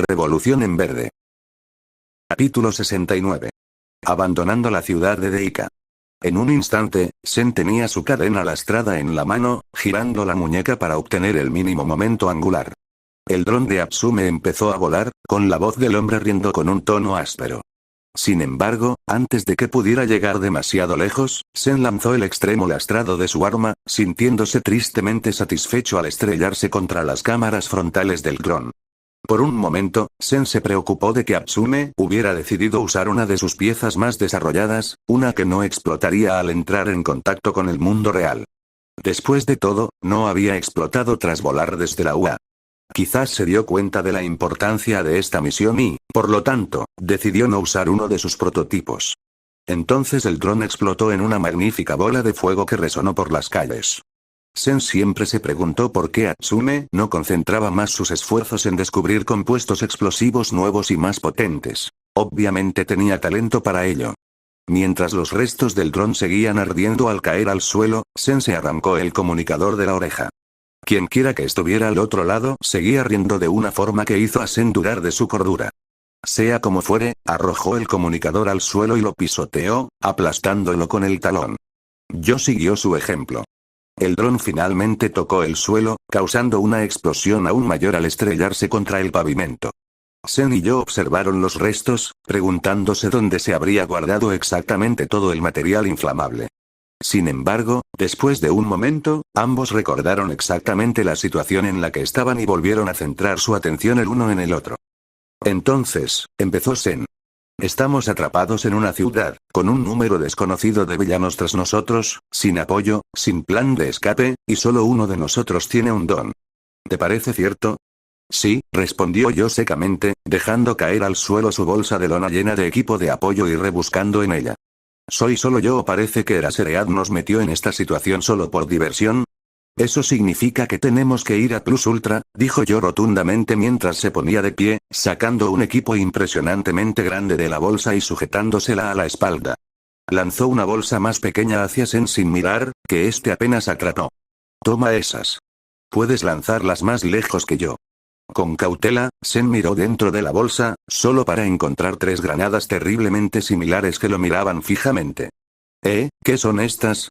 Revolución en verde. Capítulo 69. Abandonando la ciudad de Deika. En un instante, Sen tenía su cadena lastrada en la mano, girando la muñeca para obtener el mínimo momento angular. El dron de Atsume empezó a volar, con la voz del hombre riendo con un tono áspero. Sin embargo, antes de que pudiera llegar demasiado lejos, Sen lanzó el extremo lastrado de su arma, sintiéndose tristemente satisfecho al estrellarse contra las cámaras frontales del dron. Por un momento, Sen se preocupó de que Atsume hubiera decidido usar una de sus piezas más desarrolladas, una que no explotaría al entrar en contacto con el mundo real. Después de todo, no había explotado tras volar desde la UA. Quizás se dio cuenta de la importancia de esta misión y, por lo tanto, decidió no usar uno de sus prototipos. Entonces el dron explotó en una magnífica bola de fuego que resonó por las calles. Sen siempre se preguntó por qué Atsume no concentraba más sus esfuerzos en descubrir compuestos explosivos nuevos y más potentes. Obviamente tenía talento para ello. Mientras los restos del dron seguían ardiendo al caer al suelo, Sen se arrancó el comunicador de la oreja. Quienquiera que estuviera al otro lado seguía riendo de una forma que hizo a Sen dudar de su cordura. Sea como fuere, arrojó el comunicador al suelo y lo pisoteó, aplastándolo con el talón. Yo siguió su ejemplo. El dron finalmente tocó el suelo, causando una explosión aún mayor al estrellarse contra el pavimento. Sen y yo observaron los restos, preguntándose dónde se habría guardado exactamente todo el material inflamable. Sin embargo, después de un momento, ambos recordaron exactamente la situación en la que estaban y volvieron a centrar su atención el uno en el otro. Entonces, empezó Sen. Estamos atrapados en una ciudad, con un número desconocido de villanos tras nosotros, sin apoyo, sin plan de escape, y solo uno de nosotros tiene un don. ¿Te parece cierto? Sí, respondió yo secamente, dejando caer al suelo su bolsa de lona llena de equipo de apoyo y rebuscando en ella. ¿Soy solo yo o parece que Eraserhead nos metió en esta situación solo por diversión? Eso significa que tenemos que ir a Plus Ultra, dijo yo rotundamente mientras se ponía de pie, sacando un equipo impresionantemente grande de la bolsa y sujetándosela a la espalda. Lanzó una bolsa más pequeña hacia Sen sin mirar, que este apenas atrapó. Toma esas. Puedes lanzarlas más lejos que yo. Con cautela, Sen miró dentro de la bolsa, solo para encontrar 3 granadas terriblemente similares que lo miraban fijamente. ¿Qué son estas?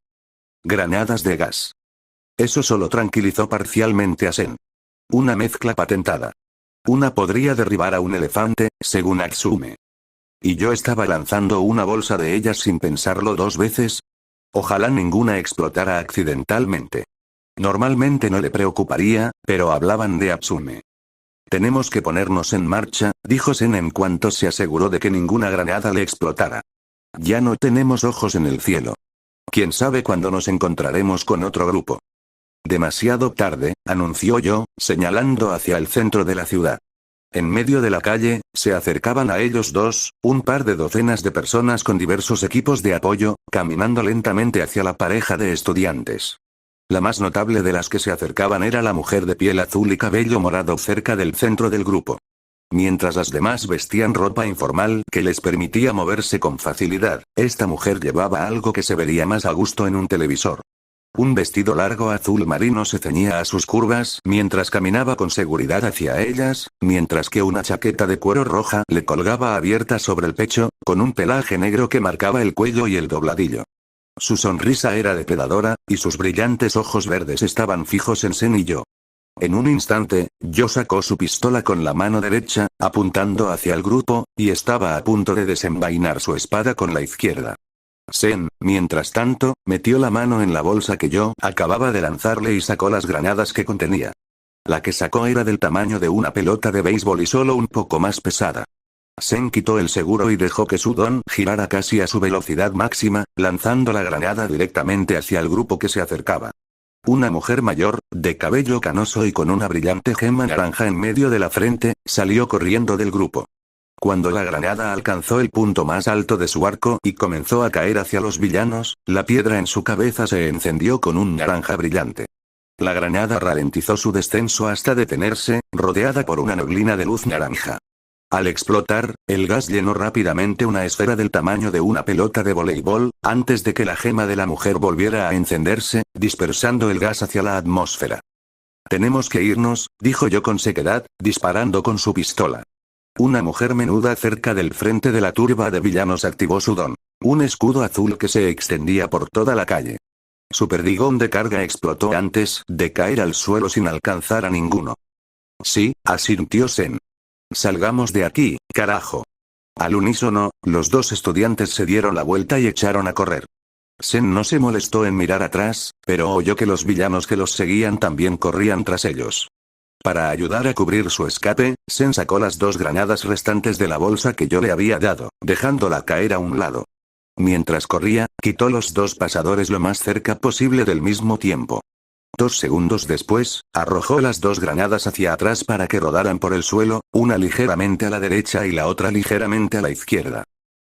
Granadas de gas. Eso solo tranquilizó parcialmente a Sen. Una mezcla patentada. Una podría derribar a un elefante, según Atsume. ¿Y yo estaba lanzando una bolsa de ellas sin pensarlo 2 veces? Ojalá ninguna explotara accidentalmente. Normalmente no le preocuparía, pero hablaban de Atsume. Tenemos que ponernos en marcha, dijo Sen en cuanto se aseguró de que ninguna granada le explotara. Ya no tenemos ojos en el cielo. ¿Quién sabe cuándo nos encontraremos con otro grupo? Demasiado tarde, anunció yo, señalando hacia el centro de la ciudad. En medio de la calle, se acercaban a ellos dos, un par de docenas de personas con diversos equipos de apoyo, caminando lentamente hacia la pareja de estudiantes. La más notable de las que se acercaban era la mujer de piel azul y cabello morado cerca del centro del grupo. Mientras las demás vestían ropa informal que les permitía moverse con facilidad, esta mujer llevaba algo que se vería más a gusto en un televisor. Un vestido largo azul marino se ceñía a sus curvas mientras caminaba con seguridad hacia ellas, mientras que una chaqueta de cuero roja le colgaba abierta sobre el pecho, con un pelaje negro que marcaba el cuello y el dobladillo. Su sonrisa era depredadora, y sus brillantes ojos verdes estaban fijos en Sen y yo. En un instante, yo sacó su pistola con la mano derecha, apuntando hacia el grupo, y estaba a punto de desenvainar su espada con la izquierda. Sen, mientras tanto, metió la mano en la bolsa que yo acababa de lanzarle y sacó las granadas que contenía. La que sacó era del tamaño de una pelota de béisbol y solo un poco más pesada. Sen quitó el seguro y dejó que su don girara casi a su velocidad máxima, lanzando la granada directamente hacia el grupo que se acercaba. Una mujer mayor, de cabello canoso y con una brillante gema naranja en medio de la frente, salió corriendo del grupo. Cuando la granada alcanzó el punto más alto de su arco y comenzó a caer hacia los villanos, la piedra en su cabeza se encendió con un naranja brillante. La granada ralentizó su descenso hasta detenerse, rodeada por una neblina de luz naranja. Al explotar, el gas llenó rápidamente una esfera del tamaño de una pelota de voleibol, antes de que la gema de la mujer volviera a encenderse, dispersando el gas hacia la atmósfera. Tenemos que irnos, dijo yo con sequedad, disparando con su pistola. Una mujer menuda cerca del frente de la turba de villanos activó su don. Un escudo azul que se extendía por toda la calle. Su perdigón de carga explotó antes de caer al suelo sin alcanzar a ninguno. Sí, asintió Sen. Salgamos de aquí, carajo. Al unísono, los dos estudiantes se dieron la vuelta y echaron a correr. Sen no se molestó en mirar atrás, pero oyó que los villanos que los seguían también corrían tras ellos. Para ayudar a cubrir su escape, Sen sacó las 2 granadas restantes de la bolsa que yo le había dado, dejándola caer a un lado. Mientras corría, quitó los 2 pasadores lo más cerca posible del mismo tiempo. 2 segundos después, arrojó las 2 granadas hacia atrás para que rodaran por el suelo, una ligeramente a la derecha y la otra ligeramente a la izquierda.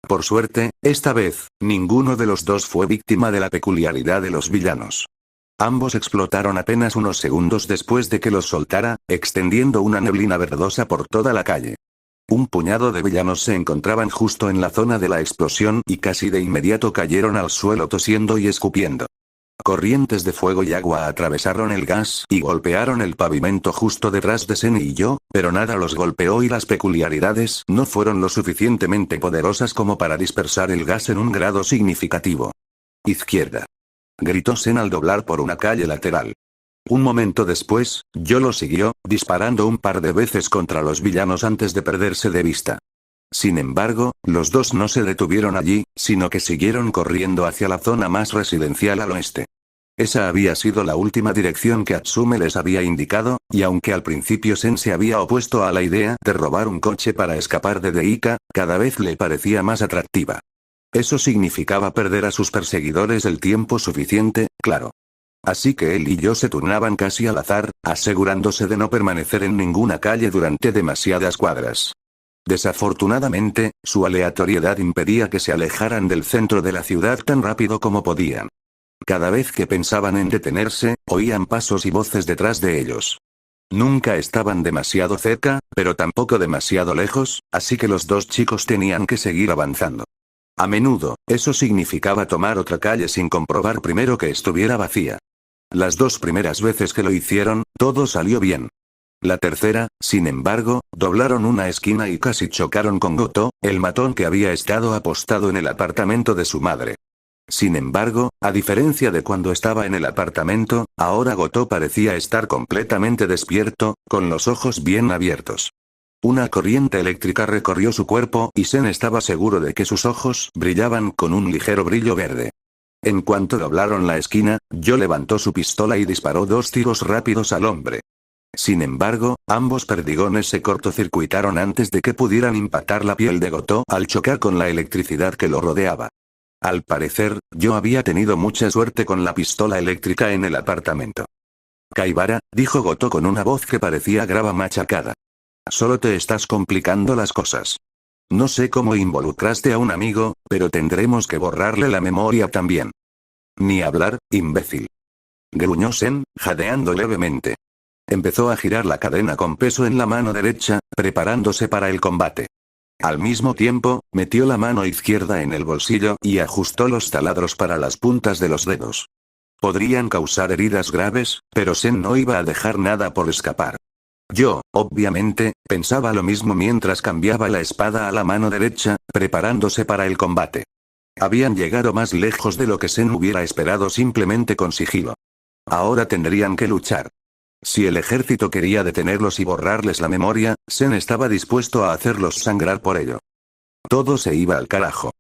Por suerte, esta vez, ninguno de los dos fue víctima de la peculiaridad de los villanos. Ambos explotaron apenas unos segundos después de que los soltara, extendiendo una neblina verdosa por toda la calle. Un puñado de villanos se encontraban justo en la zona de la explosión y casi de inmediato cayeron al suelo tosiendo y escupiendo. Corrientes de fuego y agua atravesaron el gas y golpearon el pavimento justo detrás de Sen y yo, pero nada los golpeó y las peculiaridades no fueron lo suficientemente poderosas como para dispersar el gas en un grado significativo. Izquierda. Gritó Sen al doblar por una calle lateral. Un momento después, yo lo siguió, disparando un par de veces contra los villanos antes de perderse de vista. Sin embargo, los dos no se detuvieron allí, sino que siguieron corriendo hacia la zona más residencial al oeste. Esa había sido la última dirección que Atsume les había indicado, y aunque al principio Sen se había opuesto a la idea de robar un coche para escapar de Deika, cada vez le parecía más atractiva. Eso significaba perder a sus perseguidores el tiempo suficiente, claro. Así que él y yo se turnaban casi al azar, asegurándose de no permanecer en ninguna calle durante demasiadas cuadras. Desafortunadamente, su aleatoriedad impedía que se alejaran del centro de la ciudad tan rápido como podían. Cada vez que pensaban en detenerse, oían pasos y voces detrás de ellos. Nunca estaban demasiado cerca, pero tampoco demasiado lejos, así que los dos chicos tenían que seguir avanzando. A menudo, eso significaba tomar otra calle sin comprobar primero que estuviera vacía. Las 2 primeras veces que lo hicieron, todo salió bien. La tercera, sin embargo, doblaron una esquina y casi chocaron con Goto, el matón que había estado apostado en el apartamento de su madre. Sin embargo, a diferencia de cuando estaba en el apartamento, ahora Goto parecía estar completamente despierto, con los ojos bien abiertos. Una corriente eléctrica recorrió su cuerpo y Sen estaba seguro de que sus ojos brillaban con un ligero brillo verde. En cuanto doblaron la esquina, Yo levantó su pistola y disparó 2 tiros rápidos al hombre. Sin embargo, ambos perdigones se cortocircuitaron antes de que pudieran impactar la piel de Goto al chocar con la electricidad que lo rodeaba. Al parecer, yo había tenido mucha suerte con la pistola eléctrica en el apartamento. Kaibara, dijo Goto con una voz que parecía grava machacada. Solo te estás complicando las cosas. No sé cómo involucraste a un amigo, pero tendremos que borrarle la memoria también. Ni hablar, imbécil. Gruñó Sen, jadeando levemente. Empezó a girar la cadena con peso en la mano derecha, preparándose para el combate. Al mismo tiempo, metió la mano izquierda en el bolsillo y ajustó los taladros para las puntas de los dedos. Podrían causar heridas graves, pero Sen no iba a dejar nada por escapar. Yo, obviamente, pensaba lo mismo mientras cambiaba la espada a la mano derecha, preparándose para el combate. Habían llegado más lejos de lo que Sen hubiera esperado simplemente con sigilo. Ahora tendrían que luchar. Si el ejército quería detenerlos y borrarles la memoria, Sen estaba dispuesto a hacerlos sangrar por ello. Todo se iba al carajo.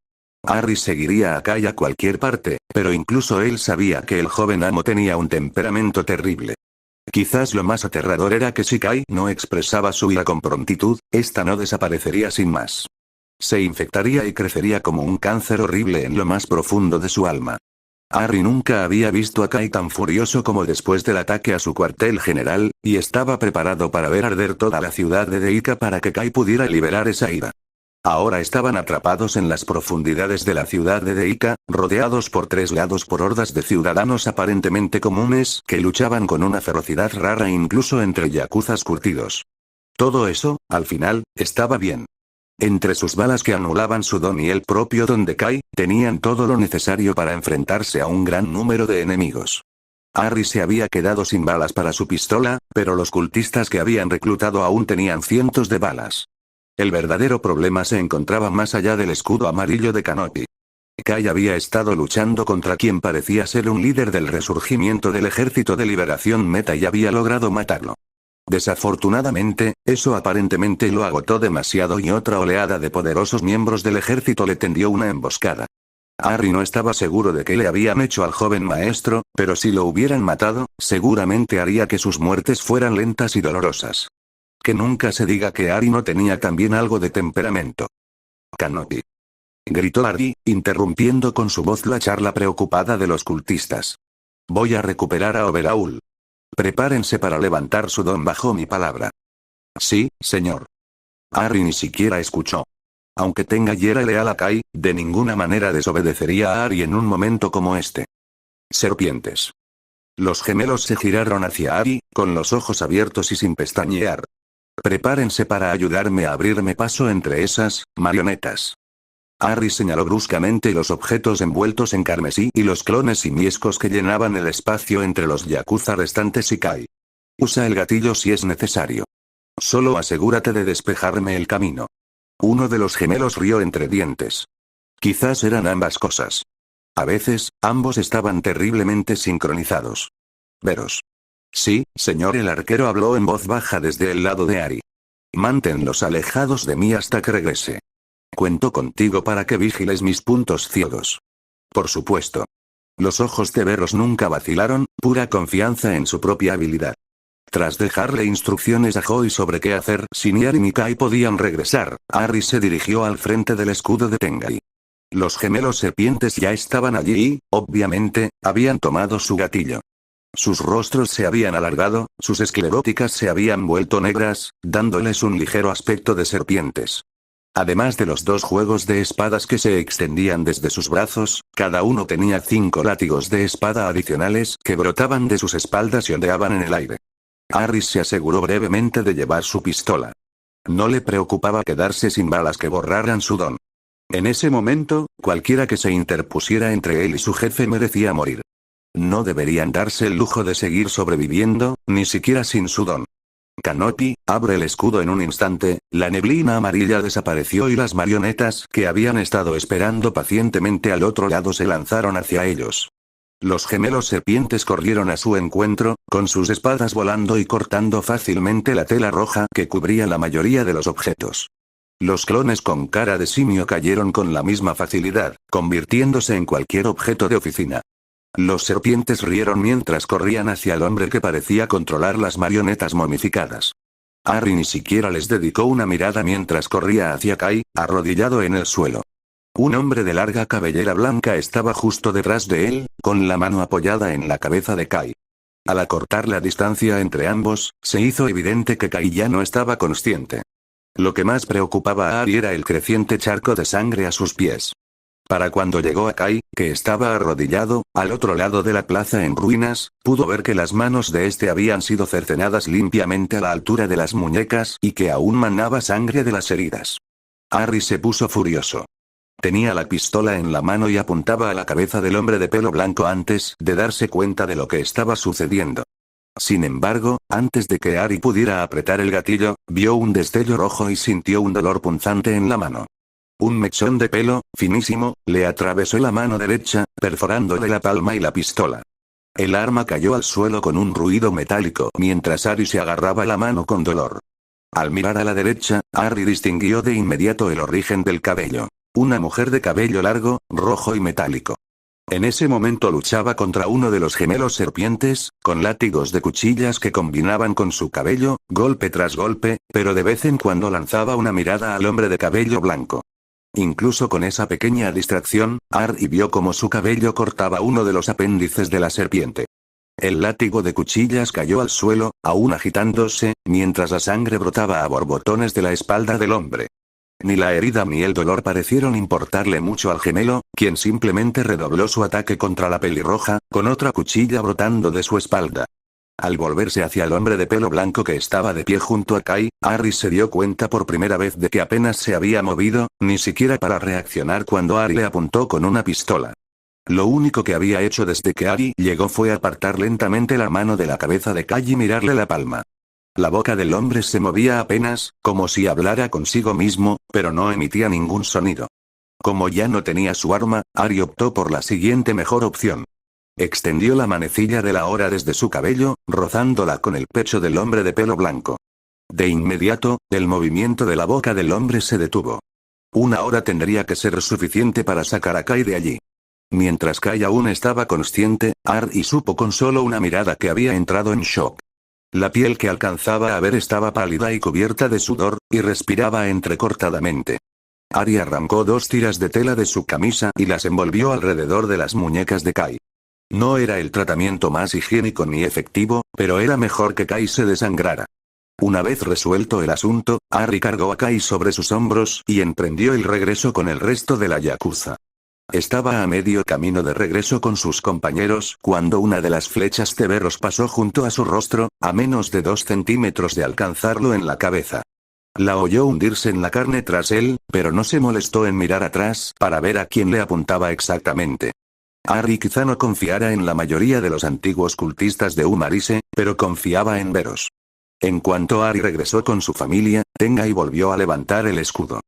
Harry seguiría a Kai a cualquier parte, pero incluso él sabía que el joven amo tenía un temperamento terrible. Quizás lo más aterrador era que si Kai no expresaba su ira con prontitud, esta no desaparecería sin más. Se infectaría y crecería como un cáncer horrible en lo más profundo de su alma. Harry nunca había visto a Kai tan furioso como después del ataque a su cuartel general, y estaba preparado para ver arder toda la ciudad de Deika para que Kai pudiera liberar esa ira. Ahora estaban atrapados en las profundidades de la ciudad de Deika, rodeados por 3 lados por hordas de ciudadanos aparentemente comunes que luchaban con una ferocidad rara incluso entre yakuzas curtidos. Todo eso, al final, estaba bien. Entre sus balas que anulaban su don y el propio don de Kai, tenían todo lo necesario para enfrentarse a un gran número de enemigos. Harry se había quedado sin balas para su pistola, pero los cultistas que habían reclutado aún tenían cientos de balas. El verdadero problema se encontraba más allá del escudo amarillo de Canopy. Kai había estado luchando contra quien parecía ser un líder del resurgimiento del Ejército de Liberación Meta y había logrado matarlo. Desafortunadamente, eso aparentemente lo agotó demasiado y otra oleada de poderosos miembros del ejército le tendió una emboscada. Harry no estaba seguro de qué le habían hecho al joven maestro, pero si lo hubieran matado, seguramente haría que sus muertes fueran lentas y dolorosas. Que nunca se diga que Harry no tenía también algo de temperamento. Canopy. Gritó Harry, interrumpiendo con su voz la charla preocupada de los cultistas. Voy a recuperar a Overhaul. Prepárense para levantar su don bajo mi palabra. Sí, señor. Harry ni siquiera escuchó. Aunque tenga y era leal a Kai, de ninguna manera desobedecería a Harry en un momento como este. Serpientes. Los gemelos se giraron hacia Harry, con los ojos abiertos y sin pestañear. Prepárense para ayudarme a abrirme paso entre esas marionetas. Harry señaló bruscamente los objetos envueltos en carmesí y los clones simiescos que llenaban el espacio entre los yakuza restantes y Kai. Usa el gatillo si es necesario. Solo asegúrate de despejarme el camino. Uno de los gemelos rió entre dientes. Quizás eran ambas cosas. A veces, ambos estaban terriblemente sincronizados. Veros. Sí, señor, el arquero habló en voz baja desde el lado de Harry. Manténlos alejados de mí hasta que regrese. Cuento contigo para que vigiles mis puntos ciegos. Por supuesto. Los ojos de Veros nunca vacilaron, pura confianza en su propia habilidad. Tras dejarle instrucciones a Joy sobre qué hacer si ni Harry ni Kai podían regresar, Harry se dirigió al frente del escudo de Tengai. Los gemelos serpientes ya estaban allí y, obviamente, habían tomado su gatillo. Sus rostros se habían alargado, sus escleróticas se habían vuelto negras, dándoles un ligero aspecto de serpientes. Además de los dos juegos de espadas que se extendían desde sus brazos, cada uno tenía 5 látigos de espada adicionales que brotaban de sus espaldas y ondeaban en el aire. Harry se aseguró brevemente de llevar su pistola. No le preocupaba quedarse sin balas que borraran su don. En ese momento, cualquiera que se interpusiera entre él y su jefe merecía morir. No deberían darse el lujo de seguir sobreviviendo, ni siquiera sin su don. Canopy, abre el escudo en un instante, la neblina amarilla desapareció y las marionetas que habían estado esperando pacientemente al otro lado se lanzaron hacia ellos. Los gemelos serpientes corrieron a su encuentro, con sus espadas volando y cortando fácilmente la tela roja que cubría la mayoría de los objetos. Los clones con cara de simio cayeron con la misma facilidad, convirtiéndose en cualquier objeto de oficina. Los serpientes rieron mientras corrían hacia el hombre que parecía controlar las marionetas momificadas. Harry ni siquiera les dedicó una mirada mientras corría hacia Kai, arrodillado en el suelo. Un hombre de larga cabellera blanca estaba justo detrás de él, con la mano apoyada en la cabeza de Kai. Al acortar la distancia entre ambos, se hizo evidente que Kai ya no estaba consciente. Lo que más preocupaba a Harry era el creciente charco de sangre a sus pies. Para cuando llegó a Kai, que estaba arrodillado, al otro lado de la plaza en ruinas, pudo ver que las manos de este habían sido cercenadas limpiamente a la altura de las muñecas y que aún manaba sangre de las heridas. Harry se puso furioso. Tenía la pistola en la mano y apuntaba a la cabeza del hombre de pelo blanco antes de darse cuenta de lo que estaba sucediendo. Sin embargo, antes de que Harry pudiera apretar el gatillo, vio un destello rojo y sintió un dolor punzante en la mano. Un mechón de pelo, finísimo, le atravesó la mano derecha, perforándole la palma y la pistola. El arma cayó al suelo con un ruido metálico mientras Harry se agarraba la mano con dolor. Al mirar a la derecha, Harry distinguió de inmediato el origen del cabello. Una mujer de cabello largo, rojo y metálico. En ese momento luchaba contra uno de los gemelos serpientes, con látigos de cuchillas que combinaban con su cabello, golpe tras golpe, pero de vez en cuando lanzaba una mirada al hombre de cabello blanco. Incluso con esa pequeña distracción, Harry vio cómo su cabello cortaba uno de los apéndices de la serpiente. El látigo de cuchillas cayó al suelo, aún agitándose, mientras la sangre brotaba a borbotones de la espalda del hombre. Ni la herida ni el dolor parecieron importarle mucho al gemelo, quien simplemente redobló su ataque contra la pelirroja, con otra cuchilla brotando de su espalda. Al volverse hacia el hombre de pelo blanco que estaba de pie junto a Kai, Harry se dio cuenta por primera vez de que apenas se había movido, ni siquiera para reaccionar cuando Harry le apuntó con una pistola. Lo único que había hecho desde que Harry llegó fue apartar lentamente la mano de la cabeza de Kai y mirarle la palma. La boca del hombre se movía apenas, como si hablara consigo mismo, pero no emitía ningún sonido. Como ya no tenía su arma, Ari optó por la siguiente mejor opción. Extendió la manecilla de la hora desde su cabello, rozándola con el pecho del hombre de pelo blanco. De inmediato, el movimiento de la boca del hombre se detuvo. Una hora tendría que ser suficiente para sacar a Kai de allí. Mientras Kai aún estaba consciente, Ari supo con solo una mirada que había entrado en shock. La piel que alcanzaba a ver estaba pálida y cubierta de sudor, y respiraba entrecortadamente. Ari arrancó 2 tiras de tela de su camisa y las envolvió alrededor de las muñecas de Kai. No era el tratamiento más higiénico ni efectivo, pero era mejor que Kai se desangrara. Una vez resuelto el asunto, Ari cargó a Kai sobre sus hombros y emprendió el regreso con el resto de la yakuza. Estaba a medio camino de regreso con sus compañeros cuando una de las flechas Cerberus pasó junto a su rostro, a menos de 2 centímetros de alcanzarlo en la cabeza. La oyó hundirse en la carne tras él, pero no se molestó en mirar atrás para ver a quién le apuntaba exactamente. Ari quizá no confiara en la mayoría de los antiguos cultistas de Umarise, pero confiaba en Veros. En cuanto Ari regresó con su familia, Tengai volvió a levantar el escudo.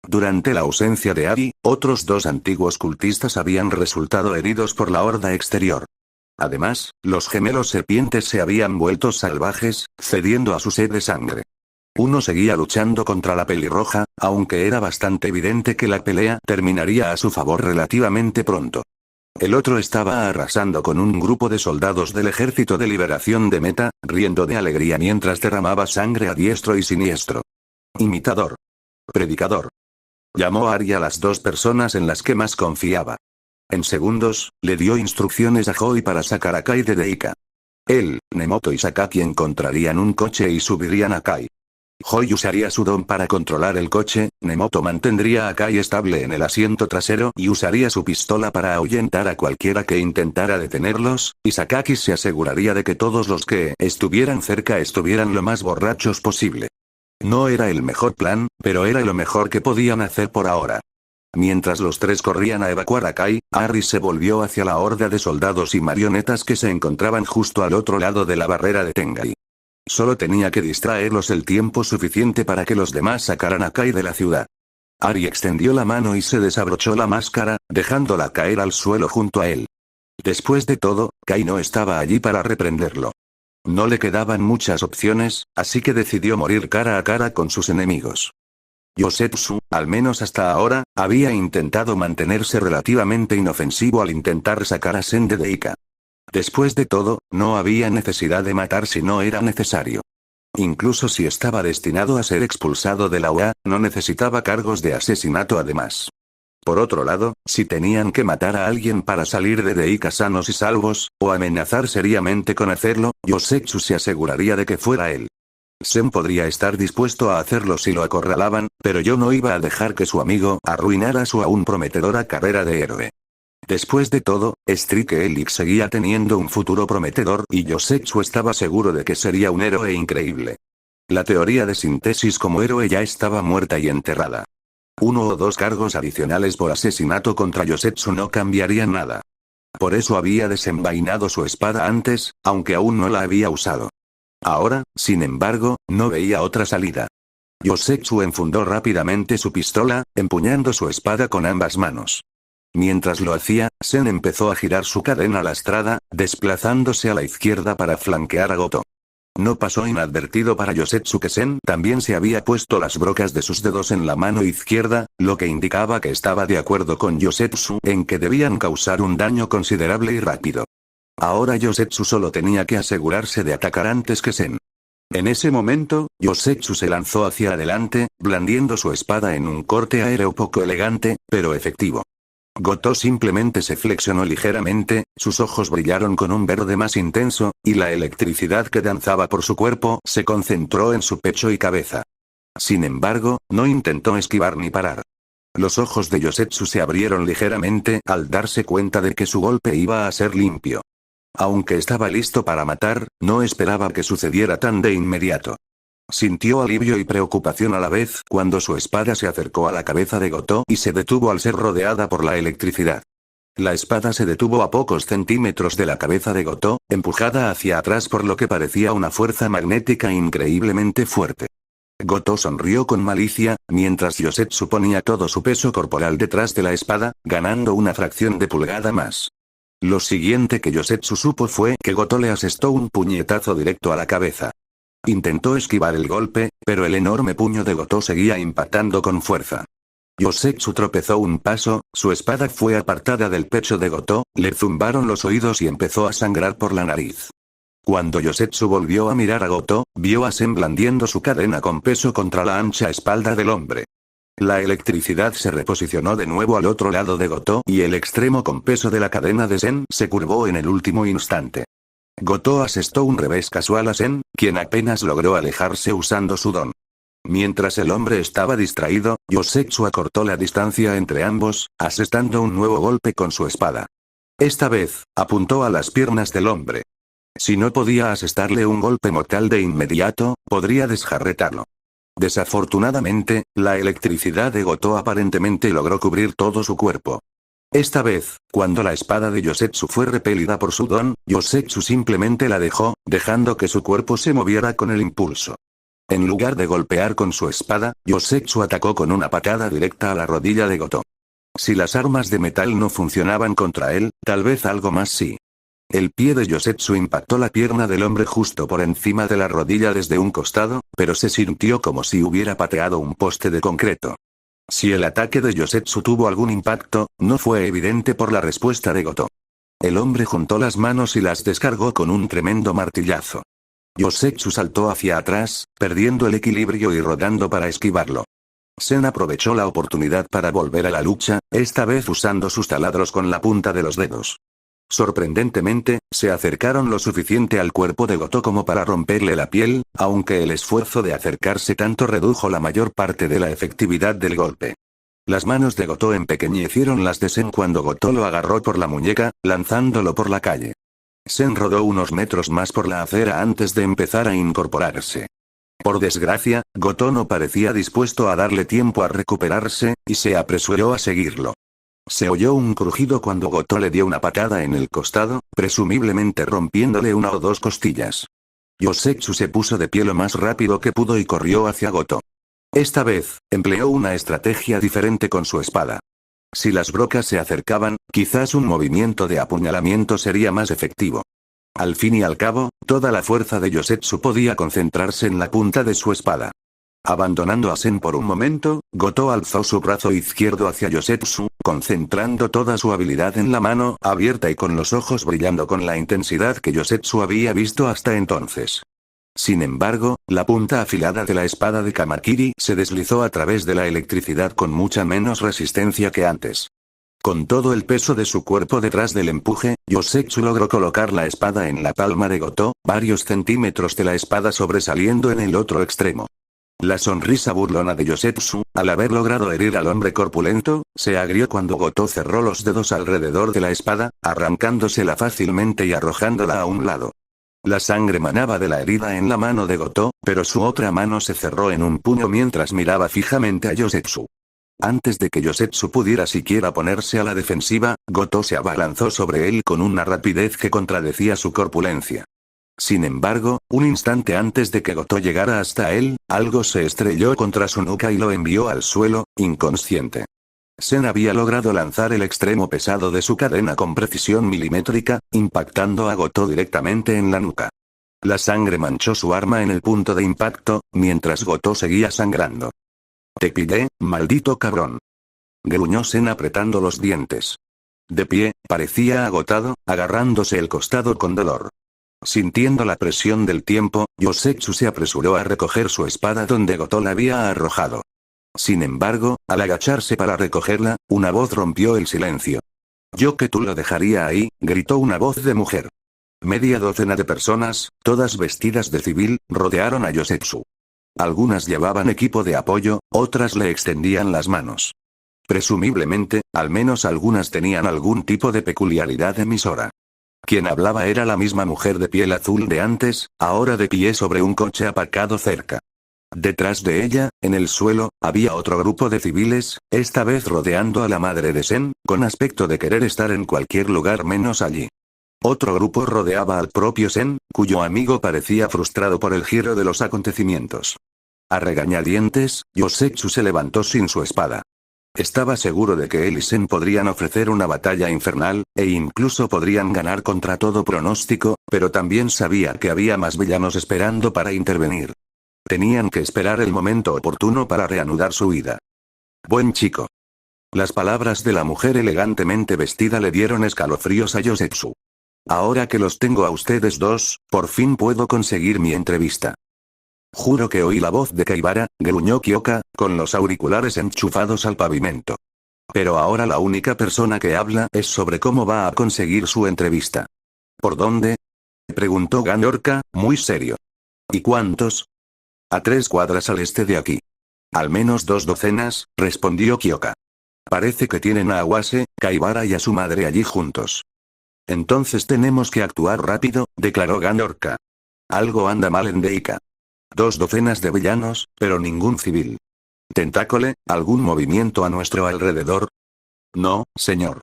Durante la ausencia de Ari, otros 2 antiguos cultistas habían resultado heridos por la horda exterior. Además, los gemelos serpientes se habían vuelto salvajes, cediendo a su sed de sangre. Uno seguía luchando contra la pelirroja, aunque era bastante evidente que la pelea terminaría a su favor relativamente pronto. El otro estaba arrasando con un grupo de soldados del Ejército de Liberación de Meta, riendo de alegría mientras derramaba sangre a diestro y siniestro. Imitador. Predicador. Llamó a Ari a las 2 personas en las que más confiaba. En segundos, le dio instrucciones a Hoi para sacar a Kai de Deika. Él, Nemoto y Sakaki encontrarían un coche y subirían a Kai. Hoi usaría su don para controlar el coche, Nemoto mantendría a Kai estable en el asiento trasero y usaría su pistola para ahuyentar a cualquiera que intentara detenerlos, y Sakaki se aseguraría de que todos los que estuvieran cerca estuvieran lo más borrachos posible. No era el mejor plan, pero era lo mejor que podían hacer por ahora. Mientras los 3 corrían a evacuar a Kai, Ari se volvió hacia la horda de soldados y marionetas que se encontraban justo al otro lado de la barrera de Tengai. Solo tenía que distraerlos el tiempo suficiente para que los demás sacaran a Kai de la ciudad. Ari extendió la mano y se desabrochó la máscara, dejándola caer al suelo junto a él. Después de todo, Kai no estaba allí para reprenderlo. No le quedaban muchas opciones, así que decidió morir cara a cara con sus enemigos. Yosetsu, al menos hasta ahora, había intentado mantenerse relativamente inofensivo al intentar sacar a Sen de Deika. Después de todo, no había necesidad de matar si no era necesario. Incluso si estaba destinado a ser expulsado de la UA, no necesitaba cargos de asesinato además. Por otro lado, si tenían que matar a alguien para salir de Deika sanos y salvos, o amenazar seriamente con hacerlo, Yosetsu se aseguraría de que fuera él. Sen podría estar dispuesto a hacerlo si lo acorralaban, pero yo no iba a dejar que su amigo arruinara su aún prometedora carrera de héroe. Después de todo, Strike Elix seguía teniendo un futuro prometedor y Yosetsu estaba seguro de que sería un héroe increíble. La teoría de síntesis como héroe ya estaba muerta y enterrada. 1 o 2 cargos adicionales por asesinato contra Yosetsu no cambiarían nada. Por eso había desenvainado su espada antes, aunque aún no la había usado. Ahora, sin embargo, no veía otra salida. Yosetsu enfundó rápidamente su pistola, empuñando su espada con ambas manos. Mientras lo hacía, Sen empezó a girar su cadena lastrada, desplazándose a la izquierda para flanquear a Goto. No pasó inadvertido para Yosetsu que Sen también se había puesto las brocas de sus dedos en la mano izquierda, lo que indicaba que estaba de acuerdo con Yosetsu en que debían causar un daño considerable y rápido. Ahora Yosetsu solo tenía que asegurarse de atacar antes que Sen. En ese momento, Yosetsu se lanzó hacia adelante, blandiendo su espada en un corte aéreo poco elegante, pero efectivo. Goto simplemente se flexionó ligeramente, sus ojos brillaron con un verde más intenso, y la electricidad que danzaba por su cuerpo se concentró en su pecho y cabeza. Sin embargo, no intentó esquivar ni parar. Los ojos de Yosetsu se abrieron ligeramente al darse cuenta de que su golpe iba a ser limpio. Aunque estaba listo para matar, no esperaba que sucediera tan de inmediato. Sintió alivio y preocupación a la vez cuando su espada se acercó a la cabeza de Goto y se detuvo al ser rodeada por la electricidad. La espada se detuvo a pocos centímetros de la cabeza de Goto, empujada hacia atrás por lo que parecía una fuerza magnética increíblemente fuerte. Goto sonrió con malicia, mientras Yosetsu ponía todo su peso corporal detrás de la espada, ganando una fracción de pulgada más. Lo siguiente que Yosetsu supo fue que Goto le asestó un puñetazo directo a la cabeza. Intentó esquivar el golpe, pero el enorme puño de Goto seguía impactando con fuerza. Yosetsu tropezó un paso, su espada fue apartada del pecho de Goto, le zumbaron los oídos y empezó a sangrar por la nariz. Cuando Yosetsu volvió a mirar a Goto, vio a Sen blandiendo su cadena con peso contra la ancha espalda del hombre. La electricidad se reposicionó de nuevo al otro lado de Goto y el extremo con peso de la cadena de Sen se curvó en el último instante. Goto asestó un revés casual a Sen, quien apenas logró alejarse usando su don. Mientras el hombre estaba distraído, Yosetsu acortó la distancia entre ambos, asestando un nuevo golpe con su espada. Esta vez, apuntó a las piernas del hombre. Si no podía asestarle un golpe mortal de inmediato, podría desjarretarlo. Desafortunadamente, la electricidad de Goto aparentemente logró cubrir todo su cuerpo. Esta vez, cuando la espada de Yosetsu fue repelida por su don, Yosetsu simplemente la dejó, dejando que su cuerpo se moviera con el impulso. En lugar de golpear con su espada, Yosetsu atacó con una patada directa a la rodilla de Goto. Si las armas de metal no funcionaban contra él, tal vez algo más sí. El pie de Yosetsu impactó la pierna del hombre justo por encima de la rodilla desde un costado, pero se sintió como si hubiera pateado un poste de concreto. Si el ataque de Yosetsu tuvo algún impacto, no fue evidente por la respuesta de Goto. El hombre juntó las manos y las descargó con un tremendo martillazo. Yosetsu saltó hacia atrás, perdiendo el equilibrio y rodando para esquivarlo. Sen aprovechó la oportunidad para volver a la lucha, esta vez usando sus taladros con la punta de los dedos. Sorprendentemente, se acercaron lo suficiente al cuerpo de Goto como para romperle la piel, aunque el esfuerzo de acercarse tanto redujo la mayor parte de la efectividad del golpe. Las manos de Goto empequeñecieron las de Sen cuando Goto lo agarró por la muñeca, lanzándolo por la calle. Sen rodó unos metros más por la acera antes de empezar a incorporarse. Por desgracia, Goto no parecía dispuesto a darle tiempo a recuperarse, y se apresuró a seguirlo. Se oyó un crujido cuando Goto le dio una patada en el costado, presumiblemente rompiéndole una o dos costillas. Yosetsu se puso de pie lo más rápido que pudo y corrió hacia Goto. Esta vez, empleó una estrategia diferente con su espada. Si las brocas se acercaban, quizás un movimiento de apuñalamiento sería más efectivo. Al fin y al cabo, toda la fuerza de Yosetsu podía concentrarse en la punta de su espada. Abandonando a Sen por un momento, Goto alzó su brazo izquierdo hacia Yosetsu, concentrando toda su habilidad en la mano abierta y con los ojos brillando con la intensidad que Yosetsu había visto hasta entonces. Sin embargo, la punta afilada de la espada de Kamakiri se deslizó a través de la electricidad con mucha menos resistencia que antes. Con todo el peso de su cuerpo detrás del empuje, Yosetsu logró colocar la espada en la palma de Goto, varios centímetros de la espada sobresaliendo en el otro extremo. La sonrisa burlona de Yosetsu, al haber logrado herir al hombre corpulento, se agrió cuando Goto cerró los dedos alrededor de la espada, arrancándosela fácilmente y arrojándola a un lado. La sangre manaba de la herida en la mano de Goto, pero su otra mano se cerró en un puño mientras miraba fijamente a Yosetsu. Antes de que Yosetsu pudiera siquiera ponerse a la defensiva, Goto se abalanzó sobre él con una rapidez que contradecía su corpulencia. Sin embargo, un instante antes de que Goto llegara hasta él, algo se estrelló contra su nuca y lo envió al suelo, inconsciente. Sen había logrado lanzar el extremo pesado de su cadena con precisión milimétrica, impactando a Goto directamente en la nuca. La sangre manchó su arma en el punto de impacto, mientras Goto seguía sangrando. «Te pillé, maldito cabrón», gruñó Sen apretando los dientes. De pie, parecía agotado, agarrándose el costado con dolor. Sintiendo la presión del tiempo, Yosetsu se apresuró a recoger su espada donde Goto la había arrojado. Sin embargo, al agacharse para recogerla, una voz rompió el silencio. «Yo que tú lo dejaría ahí», gritó una voz de mujer. Media docena de personas, todas vestidas de civil, rodearon a Yosetsu. Algunas llevaban equipo de apoyo, otras le extendían las manos. Presumiblemente, al menos algunas tenían algún tipo de peculiaridad emisora. Quien hablaba era la misma mujer de piel azul de antes, ahora de pie sobre un coche aparcado cerca. Detrás de ella, en el suelo, había otro grupo de civiles, esta vez rodeando a la madre de Sen, con aspecto de querer estar en cualquier lugar menos allí. Otro grupo rodeaba al propio Sen, cuyo amigo parecía frustrado por el giro de los acontecimientos. A regañadientes, Yosetsu se levantó sin su espada. Estaba seguro de que él y Sen podrían ofrecer una batalla infernal, e incluso podrían ganar contra todo pronóstico, pero también sabía que había más villanos esperando para intervenir. Tenían que esperar el momento oportuno para reanudar su huida. Buen chico. Las palabras de la mujer elegantemente vestida le dieron escalofríos a Yosetsu. Ahora que los tengo a ustedes dos, por fin puedo conseguir mi entrevista. Juro que oí la voz de Kaibara, gruñó Kyoka, con los auriculares enchufados al pavimento. Pero ahora la única persona que habla es sobre cómo va a conseguir su entrevista. ¿Por dónde? Preguntó Ganorka, muy serio. ¿Y cuántos? A 3 cuadras al este de aquí. Al menos 2 docenas, respondió Kyoka. Parece que tienen a Awase, Kaibara y a su madre allí juntos. Entonces tenemos que actuar rápido, declaró Ganorka. Algo anda mal en Deika. 2 docenas de villanos, pero ningún civil. ¿Tentácole, algún movimiento a nuestro alrededor? No, señor.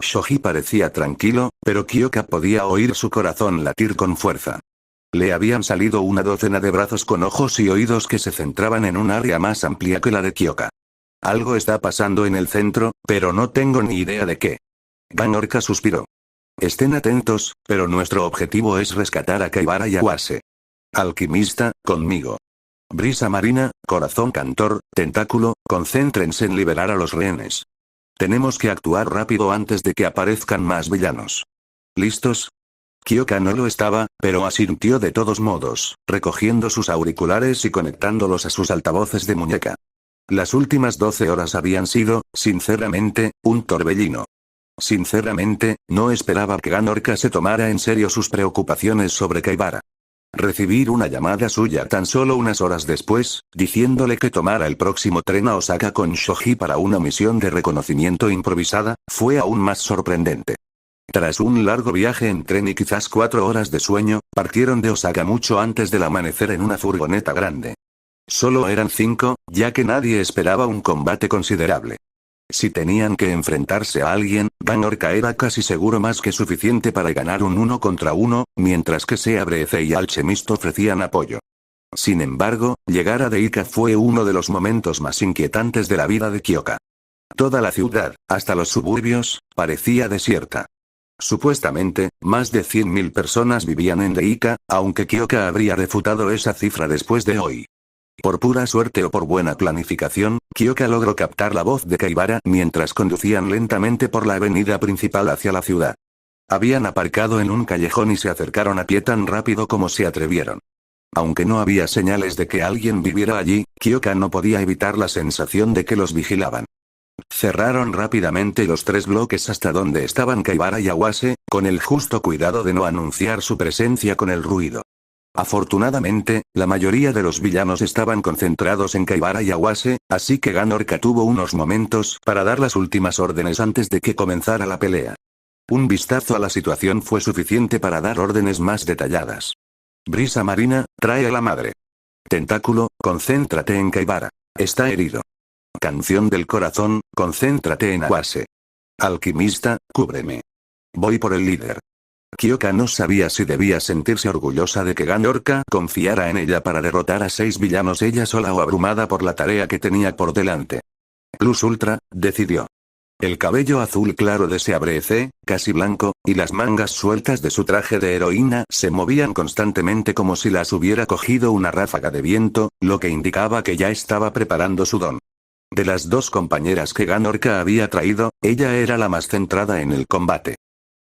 Shoji parecía tranquilo, pero Kyoka podía oír su corazón latir con fuerza. Le habían salido una docena de brazos con ojos y oídos que se centraban en un área más amplia que la de Kyoka. Algo está pasando en el centro, pero no tengo ni idea de qué. Ganorka suspiró. Estén atentos, pero nuestro objetivo es rescatar a Kaibara y Awase. Alquimista, conmigo. Brisa marina, corazón cantor, tentáculo, concéntrense en liberar a los rehenes. Tenemos que actuar rápido antes de que aparezcan más villanos. ¿Listos? Kyoka no lo estaba, pero asintió de todos modos, recogiendo sus auriculares y conectándolos a sus altavoces de muñeca. Las últimas 12 horas habían sido, sinceramente, un torbellino. Sinceramente, no esperaba que Ganorka se tomara en serio sus preocupaciones sobre Kaibara. Recibir una llamada suya tan solo unas horas después, diciéndole que tomara el próximo tren a Osaka con Shoji para una misión de reconocimiento improvisada, fue aún más sorprendente. Tras un largo viaje en tren y quizás 4 horas de sueño, partieron de Osaka mucho antes del amanecer en una furgoneta grande. Solo eran 5, ya que nadie esperaba un combate considerable. Si tenían que enfrentarse a alguien, Ganorka era casi seguro más que suficiente para ganar un 1 contra 1, mientras que Sea Brece y Alchemist ofrecían apoyo. Sin embargo, llegar a Deika fue uno de los momentos más inquietantes de la vida de Kyoka. Toda la ciudad, hasta los suburbios, parecía desierta. Supuestamente, más de 100.000 personas vivían en Deika, aunque Kyoka habría refutado esa cifra después de hoy. Por pura suerte o por buena planificación, Kyoka logró captar la voz de Kaibara mientras conducían lentamente por la avenida principal hacia la ciudad. Habían aparcado en un callejón y se acercaron a pie tan rápido como se atrevieron. Aunque no había señales de que alguien viviera allí, Kyoka no podía evitar la sensación de que los vigilaban. Cerraron rápidamente los 3 bloques hasta donde estaban Kaibara y Awase, con el justo cuidado de no anunciar su presencia con el ruido. Afortunadamente, la mayoría de los villanos estaban concentrados en Kaibara y Awase, así que Ganorka tuvo unos momentos para dar las últimas órdenes antes de que comenzara la pelea. Un vistazo a la situación fue suficiente para dar órdenes más detalladas. Brisa marina, trae a la madre. Tentáculo, concéntrate en Kaibara. Está herido. Canción del corazón, concéntrate en Awase. Alquimista, cúbreme. Voy por el líder. Kyoka no sabía si debía sentirse orgullosa de que Ganorka confiara en ella para derrotar a 6 villanos ella sola o abrumada por la tarea que tenía por delante. Plus Ultra, decidió. El cabello azul claro de Sea Brece, casi blanco, y las mangas sueltas de su traje de heroína se movían constantemente como si las hubiera cogido una ráfaga de viento, lo que indicaba que ya estaba preparando su don. De las 2 compañeras que Ganorka había traído, ella era la más centrada en el combate.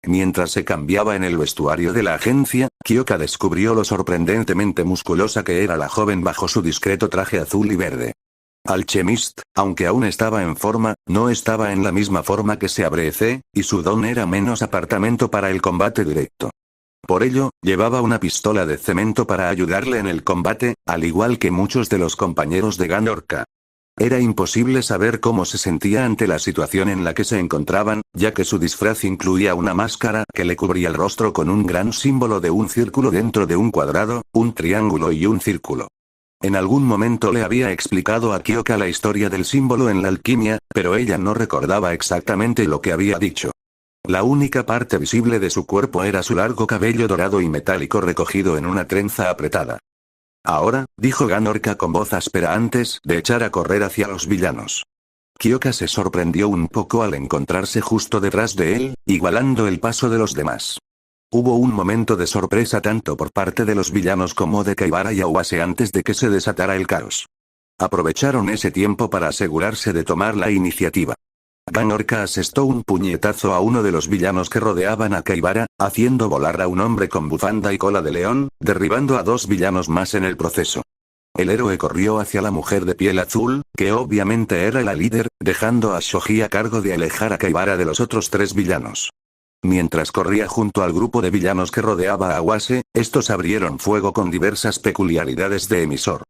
Mientras se cambiaba en el vestuario de la agencia, Kyoka descubrió lo sorprendentemente musculosa que era la joven bajo su discreto traje azul y verde. Alchemist, aunque aún estaba en forma, no estaba en la misma forma que Sea Brece, y su don era menos apartamento para el combate directo. Por ello, llevaba una pistola de cemento para ayudarle en el combate, al igual que muchos de los compañeros de Ganorka. Era imposible saber cómo se sentía ante la situación en la que se encontraban, ya que su disfraz incluía una máscara que le cubría el rostro con un gran símbolo de un círculo dentro de un cuadrado, un triángulo y un círculo. En algún momento le había explicado a Kyoka la historia del símbolo en la alquimia, pero ella no recordaba exactamente lo que había dicho. La única parte visible de su cuerpo era su largo cabello dorado y metálico recogido en una trenza apretada. Ahora, dijo Ganorka con voz áspera antes de echar a correr hacia los villanos. Kyoka se sorprendió un poco al encontrarse justo detrás de él, igualando el paso de los demás. Hubo un momento de sorpresa tanto por parte de los villanos como de Kaibara y Awase antes de que se desatara el caos. Aprovecharon ese tiempo para asegurarse de tomar la iniciativa. Ganorka asestó un puñetazo a uno de los villanos que rodeaban a Kaibara, haciendo volar a un hombre con bufanda y cola de león, derribando a 2 villanos más en el proceso. El héroe corrió hacia la mujer de piel azul, que obviamente era la líder, dejando a Shoji a cargo de alejar a Kaibara de los otros 3 villanos. Mientras corría junto al grupo de villanos que rodeaba a Awase, estos abrieron fuego con diversas peculiaridades de emisor.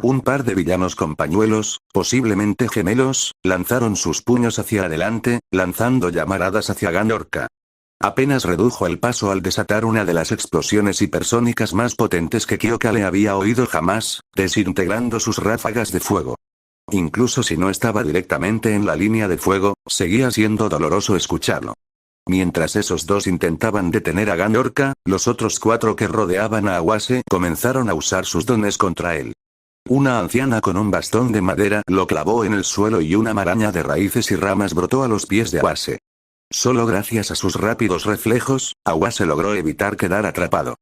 Un par de villanos con pañuelos, posiblemente gemelos, lanzaron sus puños hacia adelante, lanzando llamaradas hacia Ganorka. Apenas redujo el paso al desatar una de las explosiones hipersónicas más potentes que Kyoka le había oído jamás, desintegrando sus ráfagas de fuego. Incluso si no estaba directamente en la línea de fuego, seguía siendo doloroso escucharlo. Mientras esos 2 intentaban detener a Ganorka, los otros 4 que rodeaban a Awase comenzaron a usar sus dones contra él. Una anciana con un bastón de madera lo clavó en el suelo y una maraña de raíces y ramas brotó a los pies de Awase. Solo gracias a sus rápidos reflejos, Awase logró evitar quedar atrapado.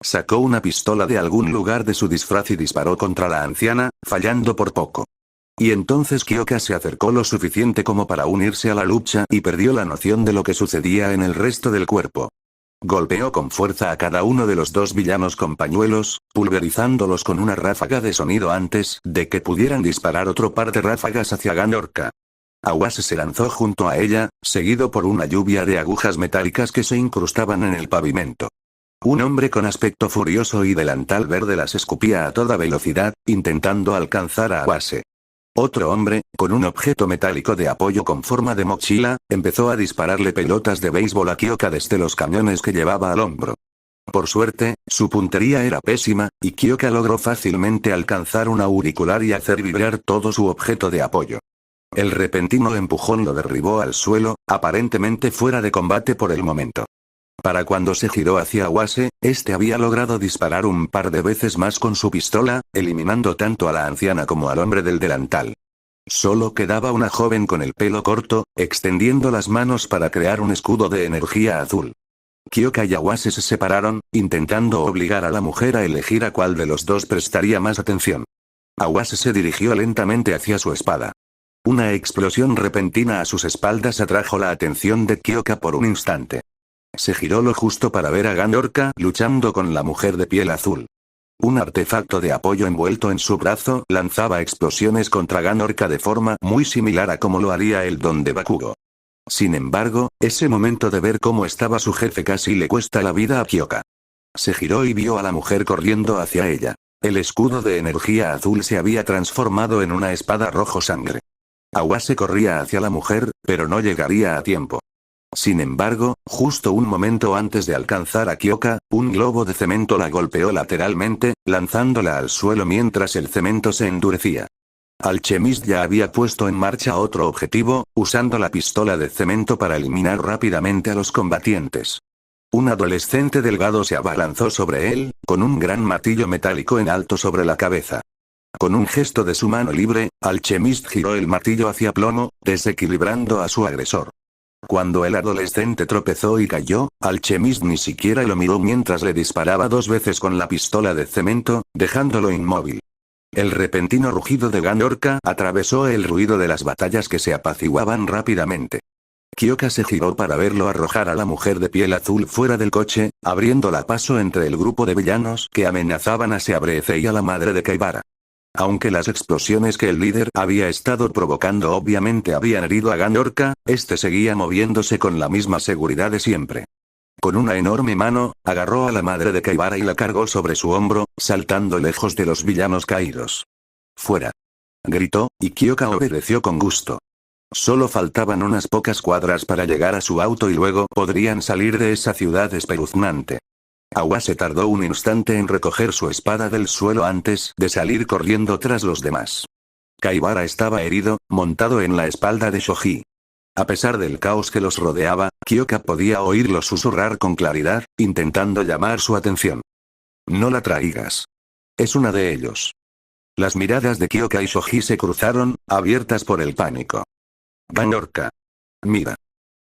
Sacó una pistola de algún lugar de su disfraz y disparó contra la anciana, fallando por poco. Y entonces Kyoka se acercó lo suficiente como para unirse a la lucha y perdió la noción de lo que sucedía en el resto del cuerpo. Golpeó con fuerza a cada uno de los 2 villanos con pañuelos, pulverizándolos con una ráfaga de sonido antes de que pudieran disparar otro par de ráfagas hacia Ganorka. Awase se lanzó junto a ella, seguido por una lluvia de agujas metálicas que se incrustaban en el pavimento. Un hombre con aspecto furioso y delantal verde las escupía a toda velocidad, intentando alcanzar a Awase. Otro hombre, con un objeto metálico de apoyo con forma de mochila, empezó a dispararle pelotas de béisbol a Kyoka desde los cañones que llevaba al hombro. Por suerte, su puntería era pésima, y Kyoka logró fácilmente alcanzar un auricular y hacer vibrar todo su objeto de apoyo. El repentino empujón lo derribó al suelo, aparentemente fuera de combate por el momento. Para cuando se giró hacia Awase, este había logrado disparar un par de veces más con su pistola, eliminando tanto a la anciana como al hombre del delantal. Solo quedaba una joven con el pelo corto, extendiendo las manos para crear un escudo de energía azul. Kyoka y Awase se separaron, intentando obligar a la mujer a elegir a cuál de los 2 prestaría más atención. Awase se dirigió lentamente hacia su espada. Una explosión repentina a sus espaldas atrajo la atención de Kyoka por un instante. Se giró lo justo para ver a Ganorka luchando con la mujer de piel azul. Un artefacto de apoyo envuelto en su brazo lanzaba explosiones contra Ganorka de forma muy similar a como lo haría el don de Bakugo. Sin embargo, ese momento de ver cómo estaba su jefe casi le cuesta la vida a Kyoka. Se giró y vio a la mujer corriendo hacia ella. El escudo de energía azul se había transformado en una espada rojo sangre. Awase corría hacia la mujer, pero no llegaría a tiempo. Sin embargo, justo un momento antes de alcanzar a Kyoka, un globo de cemento la golpeó lateralmente, lanzándola al suelo mientras el cemento se endurecía. Alchemist ya había puesto en marcha otro objetivo, usando la pistola de cemento para eliminar rápidamente a los combatientes. Un adolescente delgado se abalanzó sobre él, con un gran martillo metálico en alto sobre la cabeza. Con un gesto de su mano libre, Alchemist giró el martillo hacia plomo, desequilibrando a su agresor. Cuando el adolescente tropezó y cayó, Alchemist ni siquiera lo miró mientras le disparaba 2 veces con la pistola de cemento, dejándolo inmóvil. El repentino rugido de Ganorka atravesó el ruido de las batallas que se apaciguaban rápidamente. Kyoka se giró para verlo arrojar a la mujer de piel azul fuera del coche, abriéndola paso entre el grupo de villanos que amenazaban a Seabrece y a la madre de Kaibara. Aunque las explosiones que el líder había estado provocando obviamente habían herido a Ganorka, este seguía moviéndose con la misma seguridad de siempre. Con una enorme mano, agarró a la madre de Kaibara y la cargó sobre su hombro, saltando lejos de los villanos caídos. ¡Fuera!, gritó, y Kyoka obedeció con gusto. Solo faltaban unas pocas cuadras para llegar a su auto y luego podrían salir de esa ciudad espeluznante. Awase tardó un instante en recoger su espada del suelo antes de salir corriendo tras los demás. Kaibara estaba herido, montado en la espalda de Shoji. A pesar del caos que los rodeaba, Kyoka podía oírlo susurrar con claridad, intentando llamar su atención. No la traigas. Es una de ellos. Las miradas de Kyoka y Shoji se cruzaron, abiertas por el pánico. Ganorka. Mira.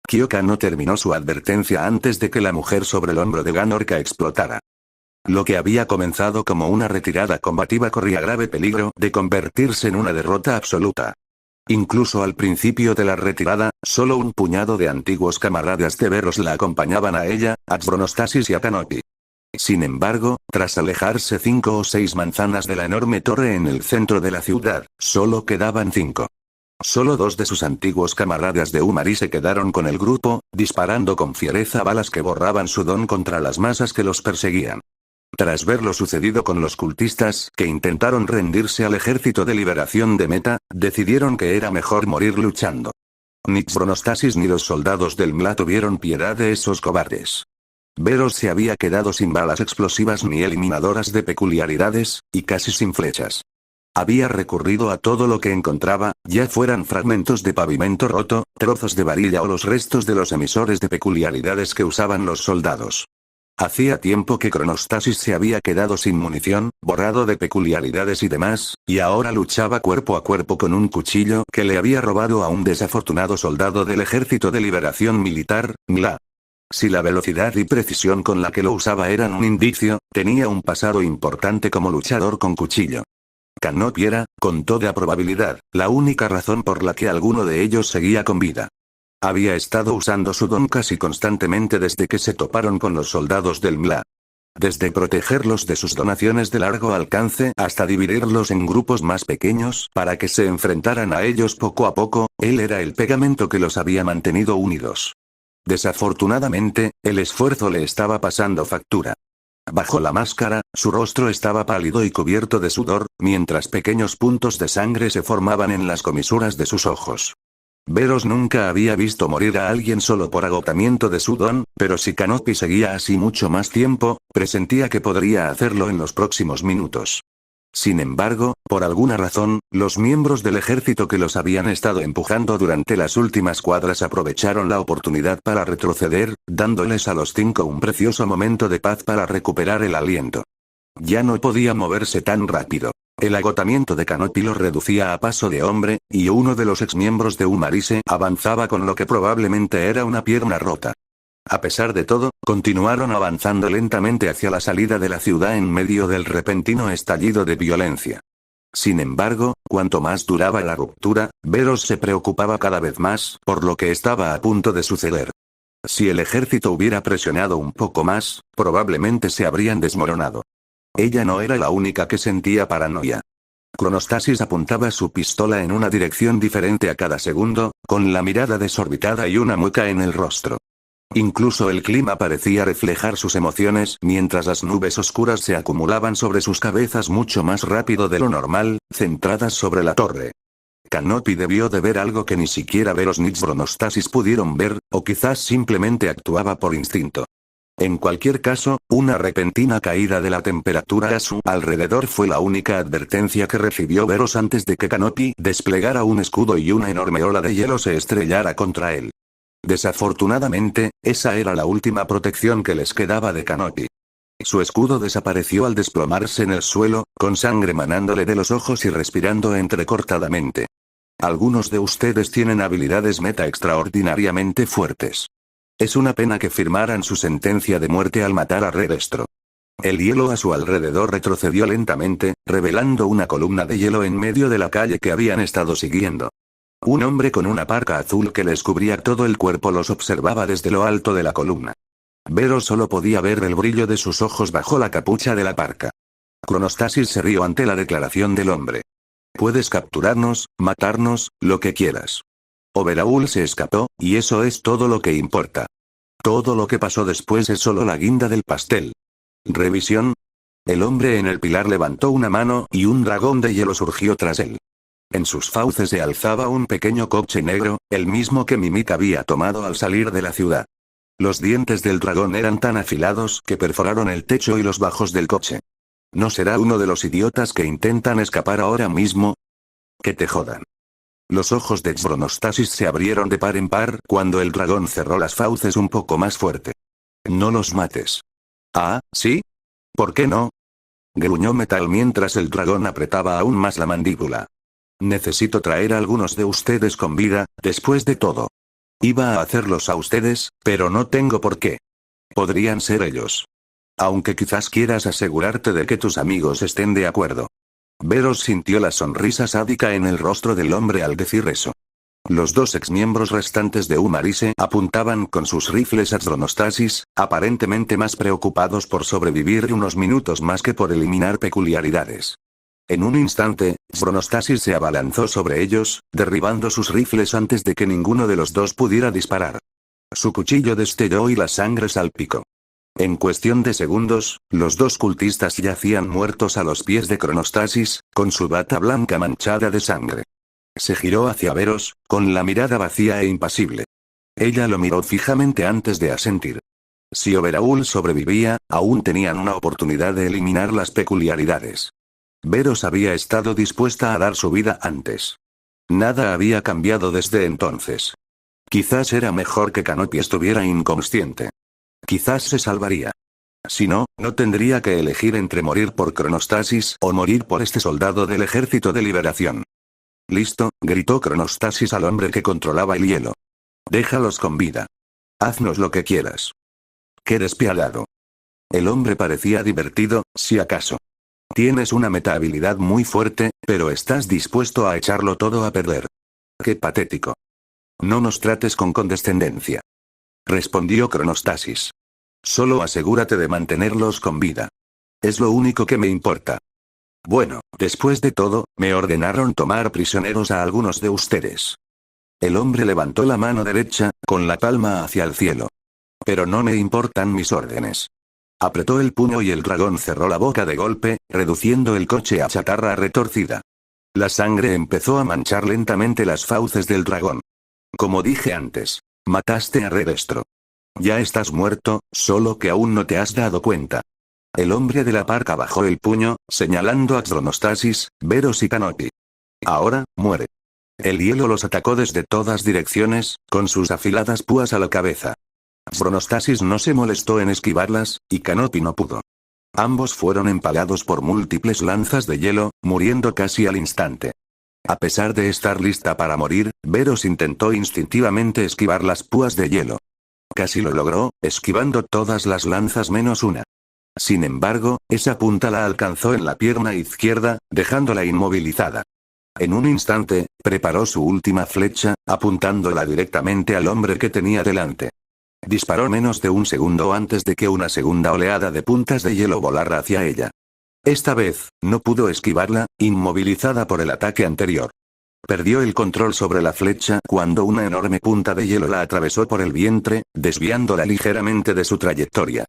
Kyoka no terminó su advertencia antes de que la mujer sobre el hombro de Ganorka explotara. Lo que había comenzado como una retirada combativa corría grave peligro de convertirse en una derrota absoluta. Incluso al principio de la retirada, solo un puñado de antiguos camaradas de Veros la acompañaban a ella, a Chronostasis y a Kanopi. Sin embargo, tras alejarse 5 o 6 manzanas de la enorme torre en el centro de la ciudad, solo quedaban 5. Solo 2 de sus antiguos camaradas de Umari se quedaron con el grupo, disparando con fiereza balas que borraban su don contra las masas que los perseguían. Tras ver lo sucedido con los cultistas que intentaron rendirse al ejército de liberación de Meta, decidieron que era mejor morir luchando. Ni Chronostasis ni los soldados del Mla tuvieron piedad de esos cobardes. Veros se había quedado sin balas explosivas ni eliminadoras de peculiaridades, y casi sin flechas. Había recurrido a todo lo que encontraba, ya fueran fragmentos de pavimento roto, trozos de varilla o los restos de los emisores de peculiaridades que usaban los soldados. Hacía tiempo que Chronostasis se había quedado sin munición, borrado de peculiaridades y demás, y ahora luchaba cuerpo a cuerpo con un cuchillo que le había robado a un desafortunado soldado del Ejército de Liberación Militar, MLA. Si la velocidad y precisión con la que lo usaba eran un indicio, tenía un pasado importante como luchador con cuchillo. Kanopi era, con toda probabilidad, la única razón por la que alguno de ellos seguía con vida. Había estado usando su don casi constantemente desde que se toparon con los soldados del MLA. Desde protegerlos de sus donaciones de largo alcance hasta dividirlos en grupos más pequeños para que se enfrentaran a ellos poco a poco, él era el pegamento que los había mantenido unidos. Desafortunadamente, el esfuerzo le estaba pasando factura. Bajo la máscara, su rostro estaba pálido y cubierto de sudor, mientras pequeños puntos de sangre se formaban en las comisuras de sus ojos. Veros nunca había visto morir a alguien solo por agotamiento de su don, pero si Kanopi seguía así mucho más tiempo, presentía que podría hacerlo en los próximos minutos. Sin embargo, por alguna razón, los miembros del ejército que los habían estado empujando durante las últimas cuadras aprovecharon la oportunidad para retroceder, dándoles a los 5 un precioso momento de paz para recuperar el aliento. Ya no podía moverse tan rápido. El agotamiento de Kanopi lo reducía a paso de hombre, y uno de los exmiembros de Umarise avanzaba con lo que probablemente era una pierna rota. A pesar de todo, continuaron avanzando lentamente hacia la salida de la ciudad en medio del repentino estallido de violencia. Sin embargo, cuanto más duraba la ruptura, Veros se preocupaba cada vez más por lo que estaba a punto de suceder. Si el ejército hubiera presionado un poco más, probablemente se habrían desmoronado. Ella no era la única que sentía paranoia. Chronostasis apuntaba su pistola en una dirección diferente a cada segundo, con la mirada desorbitada y una mueca en el rostro. Incluso el clima parecía reflejar sus emociones mientras las nubes oscuras se acumulaban sobre sus cabezas mucho más rápido de lo normal, centradas sobre la torre. Kanopi debió de ver algo que ni siquiera Veros ni Chronostasis pudieron ver, o quizás simplemente actuaba por instinto. En cualquier caso, una repentina caída de la temperatura a su alrededor fue la única advertencia que recibió Veros antes de que Kanopi desplegara un escudo y una enorme ola de hielo se estrellara contra él. Desafortunadamente, esa era la última protección que les quedaba de Kanopi. Su escudo desapareció al desplomarse en el suelo, con sangre manándole de los ojos y respirando entrecortadamente. Algunos de ustedes tienen habilidades meta extraordinariamente fuertes. Es una pena que firmaran su sentencia de muerte al matar a Redestro. El hielo a su alrededor retrocedió lentamente, revelando una columna de hielo en medio de la calle que habían estado siguiendo. Un hombre con una parca azul que les cubría todo el cuerpo los observaba desde lo alto de la columna. Veros solo podía ver el brillo de sus ojos bajo la capucha de la parca. Chronostasis se rió ante la declaración del hombre. Puedes capturarnos, matarnos, lo que quieras. Overaul se escapó, y eso es todo lo que importa. Todo lo que pasó después es solo la guinda del pastel. ¿Revisión? El hombre en el pilar levantó una mano y un dragón de hielo surgió tras él. En sus fauces se alzaba un pequeño coche negro, el mismo que Mimik había tomado al salir de la ciudad. Los dientes del dragón eran tan afilados que perforaron el techo y los bajos del coche. ¿No será uno de los idiotas que intentan escapar ahora mismo? Que te jodan. Los ojos de Xronostasis se abrieron de par en par cuando el dragón cerró las fauces un poco más fuerte. No los mates. Ah, ¿sí? ¿Por qué no? Gruñó Metal mientras el dragón apretaba aún más la mandíbula. Necesito traer a algunos de ustedes con vida, después de todo. Iba a hacerlos a ustedes, pero no tengo por qué. Podrían ser ellos. Aunque quizás quieras asegurarte de que tus amigos estén de acuerdo. Veros sintió la sonrisa sádica en el rostro del hombre al decir eso. Los dos exmiembros restantes de Umarise apuntaban con sus rifles a Xronostasis, aparentemente más preocupados por sobrevivir unos minutos más que por eliminar peculiaridades. En un instante, Xronostasis se abalanzó sobre ellos, derribando sus rifles antes de que ninguno de los dos pudiera disparar. Su cuchillo destelló y la sangre salpicó. En cuestión de segundos, los dos cultistas yacían muertos a los pies de Xronostasis, con su bata blanca manchada de sangre. Se giró hacia Veros, con la mirada vacía e impasible. Ella lo miró fijamente antes de asentir. Si Overaul sobrevivía, aún tenían una oportunidad de eliminar las peculiaridades. Veros había estado dispuesta a dar su vida antes. Nada había cambiado desde entonces. Quizás era mejor que Canopy estuviera inconsciente. Quizás se salvaría. Si no, no tendría que elegir entre morir por Xronostasis o morir por este soldado del Ejército de Liberación. Listo, gritó Xronostasis al hombre que controlaba el hielo. Déjalos con vida. Haznos lo que quieras. Qué despiadado. El hombre parecía divertido, si acaso. Tienes una meta-habilidad muy fuerte, pero estás dispuesto a echarlo todo a perder. Qué patético. No nos trates con condescendencia. Respondió Xronostasis. Solo asegúrate de mantenerlos con vida. Es lo único que me importa. Bueno, después de todo, me ordenaron tomar prisioneros a algunos de ustedes. El hombre levantó la mano derecha, con la palma hacia el cielo. Pero no me importan mis órdenes. Apretó el puño y el dragón cerró la boca de golpe, reduciendo el coche a chatarra retorcida. La sangre empezó a manchar lentamente las fauces del dragón. Como dije antes, mataste a Redestro. Ya estás muerto, solo que aún no te has dado cuenta. El hombre de la parca bajó el puño, señalando a Xronostasis, Veros y Canopy. Ahora, muere. El hielo los atacó desde todas direcciones, con sus afiladas púas a la cabeza. Xronostasis no se molestó en esquivarlas, y Canopy no pudo. Ambos fueron empalados por múltiples lanzas de hielo, muriendo casi al instante. A pesar de estar lista para morir, Veros intentó instintivamente esquivar las púas de hielo. Casi lo logró, esquivando todas las lanzas menos una. Sin embargo, esa punta la alcanzó en la pierna izquierda, dejándola inmovilizada. En un instante, preparó su última flecha, apuntándola directamente al hombre que tenía delante. Disparó menos de un segundo antes de que una segunda oleada de puntas de hielo volara hacia ella. Esta vez, no pudo esquivarla, inmovilizada por el ataque anterior. Perdió el control sobre la flecha cuando una enorme punta de hielo la atravesó por el vientre, desviándola ligeramente de su trayectoria.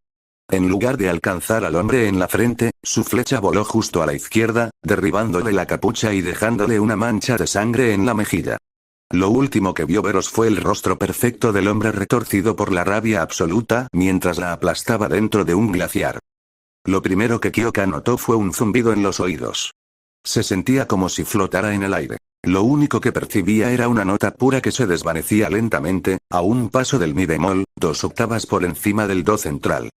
En lugar de alcanzar al hombre en la frente, su flecha voló justo a la izquierda, derribándole la capucha y dejándole una mancha de sangre en la mejilla. Lo último que vio Veros fue el rostro perfecto del hombre retorcido por la rabia absoluta mientras la aplastaba dentro de un glaciar. Lo primero que Kyoka notó fue un zumbido en los oídos. Se sentía como si flotara en el aire. Lo único que percibía era una nota pura que se desvanecía lentamente, a un paso del mi bemol, 2 octavas por encima del do central.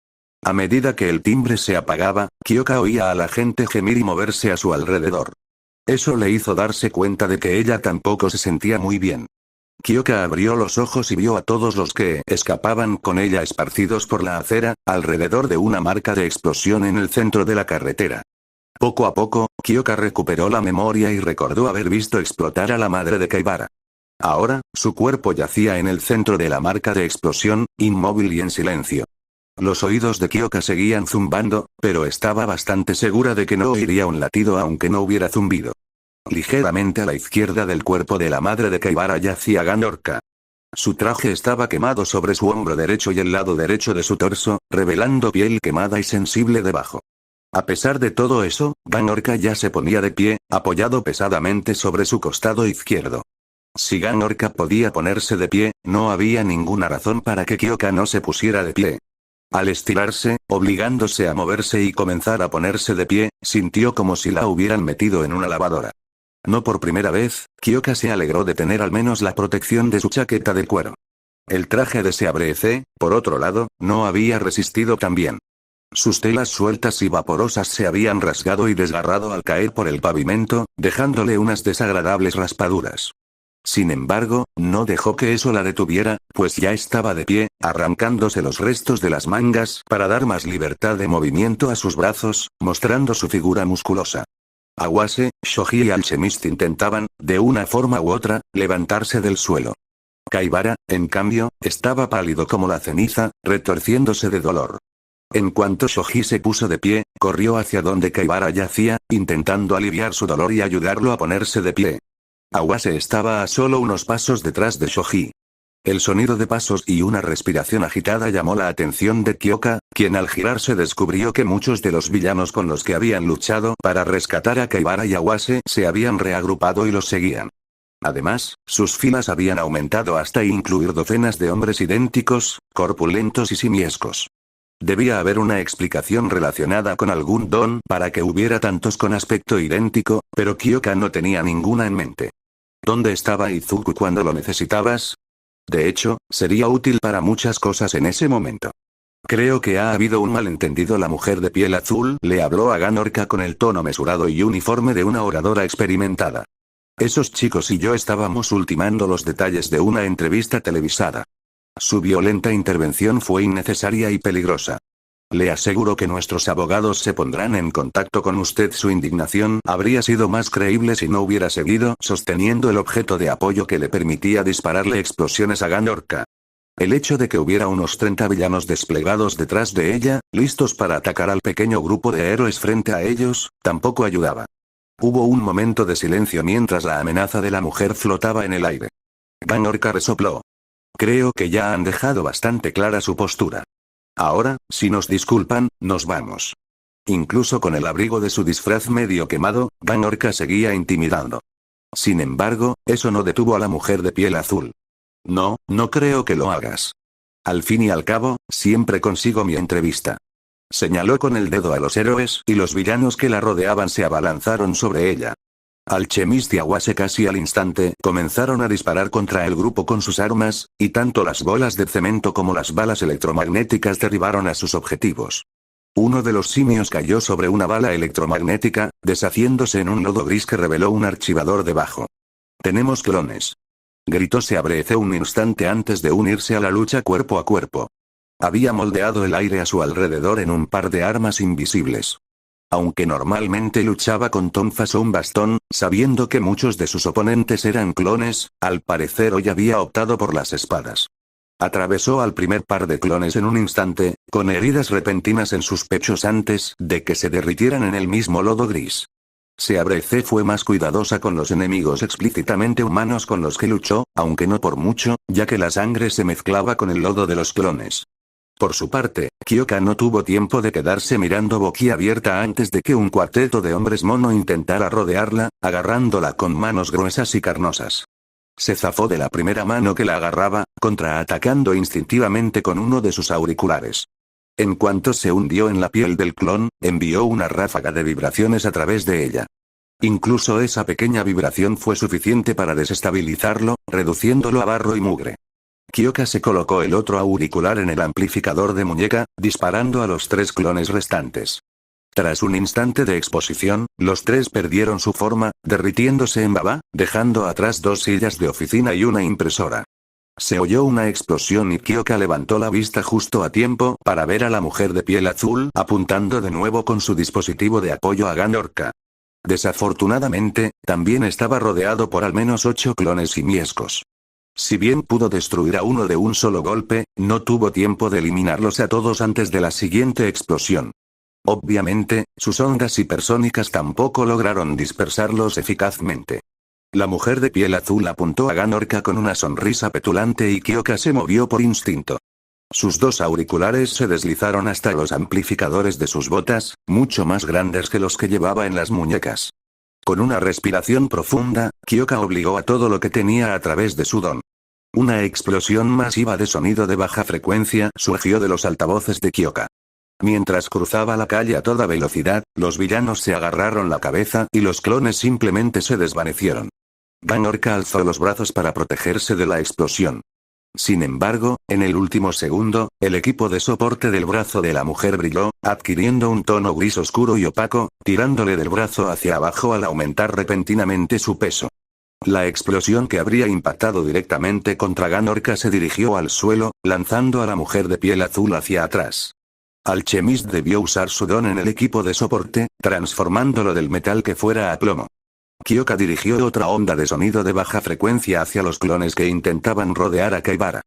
A medida que el timbre se apagaba, Kyoka oía a la gente gemir y moverse a su alrededor. Eso le hizo darse cuenta de que ella tampoco se sentía muy bien. Kyoka abrió los ojos y vio a todos los que escapaban con ella esparcidos por la acera, alrededor de una marca de explosión en el centro de la carretera. Poco a poco, Kyoka recuperó la memoria y recordó haber visto explotar a la madre de Kaibara. Ahora, su cuerpo yacía en el centro de la marca de explosión, inmóvil y en silencio. Los oídos de Kyoka seguían zumbando, pero estaba bastante segura de que no oiría un latido aunque no hubiera zumbido. Ligeramente a la izquierda del cuerpo de la madre de Kaibara yacía Ganorka. Su traje estaba quemado sobre su hombro derecho y el lado derecho de su torso, revelando piel quemada y sensible debajo. A pesar de todo eso, Ganorka ya se ponía de pie, apoyado pesadamente sobre su costado izquierdo. Si Ganorka podía ponerse de pie, no había ninguna razón para que Kyoka no se pusiera de pie. Al estirarse, obligándose a moverse y comenzar a ponerse de pie, sintió como si la hubieran metido en una lavadora. No por primera vez, Kyoka se alegró de tener al menos la protección de su chaqueta de cuero. El traje de Seabrece, por otro lado, no había resistido tan bien. Sus telas sueltas y vaporosas se habían rasgado y desgarrado al caer por el pavimento, dejándole unas desagradables raspaduras. Sin embargo, no dejó que eso la detuviera, pues ya estaba de pie, arrancándose los restos de las mangas para dar más libertad de movimiento a sus brazos, mostrando su figura musculosa. Awase, Shoji y Alchemist intentaban, de una forma u otra, levantarse del suelo. Kaibara, en cambio, estaba pálido como la ceniza, retorciéndose de dolor. En cuanto Shoji se puso de pie, corrió hacia donde Kaibara yacía, intentando aliviar su dolor y ayudarlo a ponerse de pie. Awase estaba a solo unos pasos detrás de Shoji. El sonido de pasos y una respiración agitada llamó la atención de Kyoka, quien al girarse descubrió que muchos de los villanos con los que habían luchado para rescatar a Kaibara y Awase se habían reagrupado y los seguían. Además, sus filas habían aumentado hasta incluir docenas de hombres idénticos, corpulentos y simiescos. Debía haber una explicación relacionada con algún don para que hubiera tantos con aspecto idéntico, pero Kyoka no tenía ninguna en mente. ¿Dónde estaba Izuku cuando lo necesitabas? De hecho, sería útil para muchas cosas en ese momento. Creo que ha habido un malentendido. La mujer de piel azul le habló a Ganorka con el tono mesurado y uniforme de una oradora experimentada. Esos chicos y yo estábamos ultimando los detalles de una entrevista televisada. Su violenta intervención fue innecesaria y peligrosa. Le aseguro que nuestros abogados se pondrán en contacto con usted. Su indignación habría sido más creíble si no hubiera seguido sosteniendo el objeto de apoyo que le permitía dispararle explosiones a Ganorka. El hecho de que hubiera unos 30 villanos desplegados detrás de ella, listos para atacar al pequeño grupo de héroes frente a ellos, tampoco ayudaba. Hubo un momento de silencio mientras la amenaza de la mujer flotaba en el aire. Ganorka resopló. Creo que ya han dejado bastante clara su postura. Ahora, si nos disculpan, nos vamos. Incluso con el abrigo de su disfraz medio quemado, Ganorka seguía intimidando. Sin embargo, eso no detuvo a la mujer de piel azul. No, no creo que lo hagas. Al fin y al cabo, siempre consigo mi entrevista. Señaló con el dedo a los héroes y los villanos que la rodeaban se abalanzaron sobre ella. Alchemist y Awase casi al instante comenzaron a disparar contra el grupo con sus armas, y tanto las bolas de cemento como las balas electromagnéticas derribaron a sus objetivos. Uno de los simios cayó sobre una bala electromagnética, deshaciéndose en un lodo gris que reveló un archivador debajo. Tenemos clones. Gritó Seabrece un instante antes de unirse a la lucha cuerpo a cuerpo. Había moldeado el aire a su alrededor en un par de armas invisibles. Aunque normalmente luchaba con tonfas o un bastón, sabiendo que muchos de sus oponentes eran clones, al parecer hoy había optado por las espadas. Atravesó al primer par de clones en un instante, con heridas repentinas en sus pechos antes de que se derritieran en el mismo lodo gris. Seabrece fue más cuidadosa con los enemigos explícitamente humanos con los que luchó, aunque no por mucho, ya que la sangre se mezclaba con el lodo de los clones. Por su parte, Kyoka no tuvo tiempo de quedarse mirando boquiabierta antes de que un cuarteto de hombres mono intentara rodearla, agarrándola con manos gruesas y carnosas. Se zafó de la primera mano que la agarraba, contraatacando instintivamente con uno de sus auriculares. En cuanto se hundió en la piel del clon, envió una ráfaga de vibraciones a través de ella. Incluso esa pequeña vibración fue suficiente para desestabilizarlo, reduciéndolo a barro y mugre. Kyoka se colocó el otro auricular en el amplificador de muñeca, disparando a los 3 clones restantes. Tras un instante de exposición, los 3 perdieron su forma, derritiéndose en baba, dejando atrás 2 sillas de oficina y una impresora. Se oyó una explosión y Kyoka levantó la vista justo a tiempo para ver a la mujer de piel azul apuntando de nuevo con su dispositivo de apoyo a Ganorka. Desafortunadamente, también estaba rodeado por al menos 8 clones simiescos. Si bien pudo destruir a uno de un solo golpe, no tuvo tiempo de eliminarlos a todos antes de la siguiente explosión. Obviamente, sus ondas hipersónicas tampoco lograron dispersarlos eficazmente. La mujer de piel azul apuntó a Ganorka con una sonrisa petulante y Kyoka se movió por instinto. Sus 2 auriculares se deslizaron hasta los amplificadores de sus botas, mucho más grandes que los que llevaba en las muñecas. Con una respiración profunda, Kyoka obligó a todo lo que tenía a través de su don. Una explosión masiva de sonido de baja frecuencia surgió de los altavoces de Kyoka. Mientras cruzaba la calle a toda velocidad, los villanos se agarraron la cabeza y los clones simplemente se desvanecieron. Van Orca alzó los brazos para protegerse de la explosión. Sin embargo, en el último segundo, el equipo de soporte del brazo de la mujer brilló, adquiriendo un tono gris oscuro y opaco, tirándole del brazo hacia abajo al aumentar repentinamente su peso. La explosión que habría impactado directamente contra Ganorka se dirigió al suelo, lanzando a la mujer de piel azul hacia atrás. Alchemist debió usar su don en el equipo de soporte, transformándolo del metal que fuera a plomo. Kyoka dirigió otra onda de sonido de baja frecuencia hacia los clones que intentaban rodear a Kaibara.